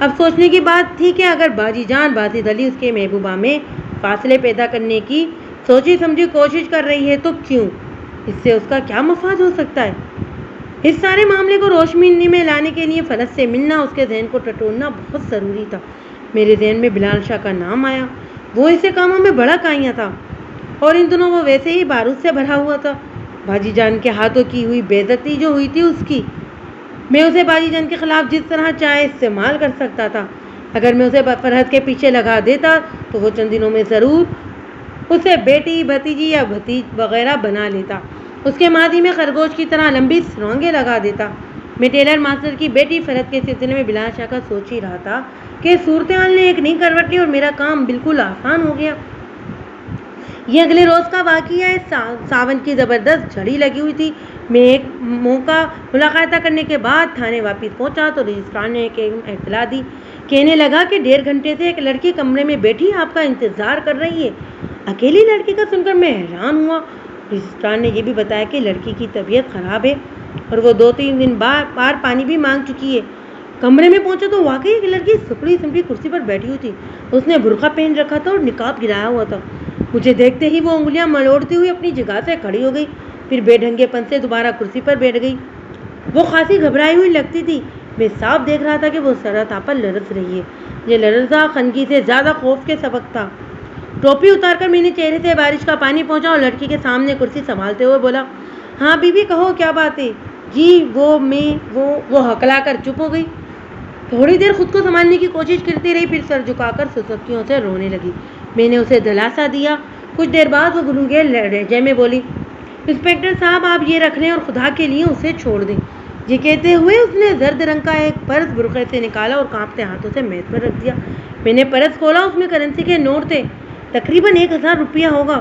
اب سوچنے کی بات تھی کہ اگر باجی جان باسط علی اس کے محبوبہ میں فاصلے پیدا کرنے کی سوچی سمجھی کوشش کر رہی ہے تو کیوں؟ اس سے اس کا کیا مفاد ہو سکتا ہے؟ اس سارے معاملے کو روشنی میں لانے کے لیے فرحت سے ملنا، اس کے ذہن کو ٹٹولنا بہت ضروری تھا۔ میرے ذہن میں بلال شاہ کا نام آیا، وہ ایسے کاموں میں بڑا کائیاں تھا، اور ان دنوں وہ ویسے ہی بارود سے بھرا ہوا تھا۔ باجی جان کے ہاتھوں کی ہوئی بے عزتی جو ہوئی تھی اس کی، میں اسے باجی جان کے خلاف جس طرح چاہے استعمال کر سکتا تھا۔ اگر میں اسے فرحت کے پیچھے لگا دیتا تو وہ چند دنوں میں ضرور اسے بیٹی، بھتیجی یا بھتیج وغیرہ بنا لیتا، اس کے ماضی میں خرگوش کی طرح لمبی سرنگیں لگا دیتا۔ میں ٹیلر ماسٹر کی بیٹی فرحت کے سلسلے میں بلال شاہ کا سوچ ہی رہا تھا کہ صورتحال نے ایک نئی کروٹ لی اور میرا کام بالکل آسان ہو گیا۔ یہ اگلے روز کا واقعہ ہے۔ ساون کی زبردست جھڑی لگی ہوئی تھی۔ میں ایک موقع ملاقات کرنے کے بعد تھانے واپس پہنچا تو رجسٹرار نے ایک اطلاع دی، کہنے لگا کہ 1.5 گھنٹے سے ایک لڑکی کمرے میں بیٹھی آپ کا انتظار کر رہی ہے۔ اکیلی لڑکی کا سن کر میں حیران ہوا۔ رجسٹرار نے یہ بھی بتایا کہ لڑکی کی طبیعت خراب ہے اور وہ 2-3 دن بار پانی بھی مانگ چکی ہے۔ کمرے میں پہنچا تو واقعی ایک لڑکی سکڑی سمپی کرسی پر بیٹھی ہوئی تھی۔ اس نے برقع پہن رکھا تھا اور نقاب گرایا ہوا تھا۔ مجھے دیکھتے ہی وہ انگلیاں مروڑتی ہوئی اپنی جگہ سے کھڑی ہو گئی، پھر بے ڈھنگے پن سے دوبارہ کرسی پر بیٹھ گئی۔ وہ خاصی گھبرائی ہوئی لگتی تھی۔ میں صاف دیکھ رہا تھا کہ وہ سر تاپر لرز رہی ہے۔ یہ لرزہ خنقی سے زیادہ خوف کے سبق تھا۔ ٹوپی اتار کر میں نے چہرے سے بارش کا پانی پہنچا اور لڑکی کے سامنے کرسی سنبھالتے ہوئے بولا، ہاں بی بی کہو کیا بات ہے؟ جی وہ ہکلا کر چپ ہو گئی۔ تھوڑی دیر خود کو سنبھالنے کی کوشش کرتی رہی، پھر سر جھکا کر سسکیوں سے رونے لگی۔ میں نے اسے دلاسا دیا۔ کچھ دیر بعد وہ گنگے لہجے میں بولی، انسپکٹر صاحب آپ یہ رکھ لیں اور خدا کے لیے اسے چھوڑ دیں۔ یہ کہتے ہوئے اس نے زرد رنگ کا ایک پرس برقعے سے نکالا اور کانپتے ہاتھوں سے میز پر رکھ دیا۔ میں نے پرس کھولا، اس میں کرنسی کے نوٹ تھے، تقریباً 1000 روپیہ ہوگا۔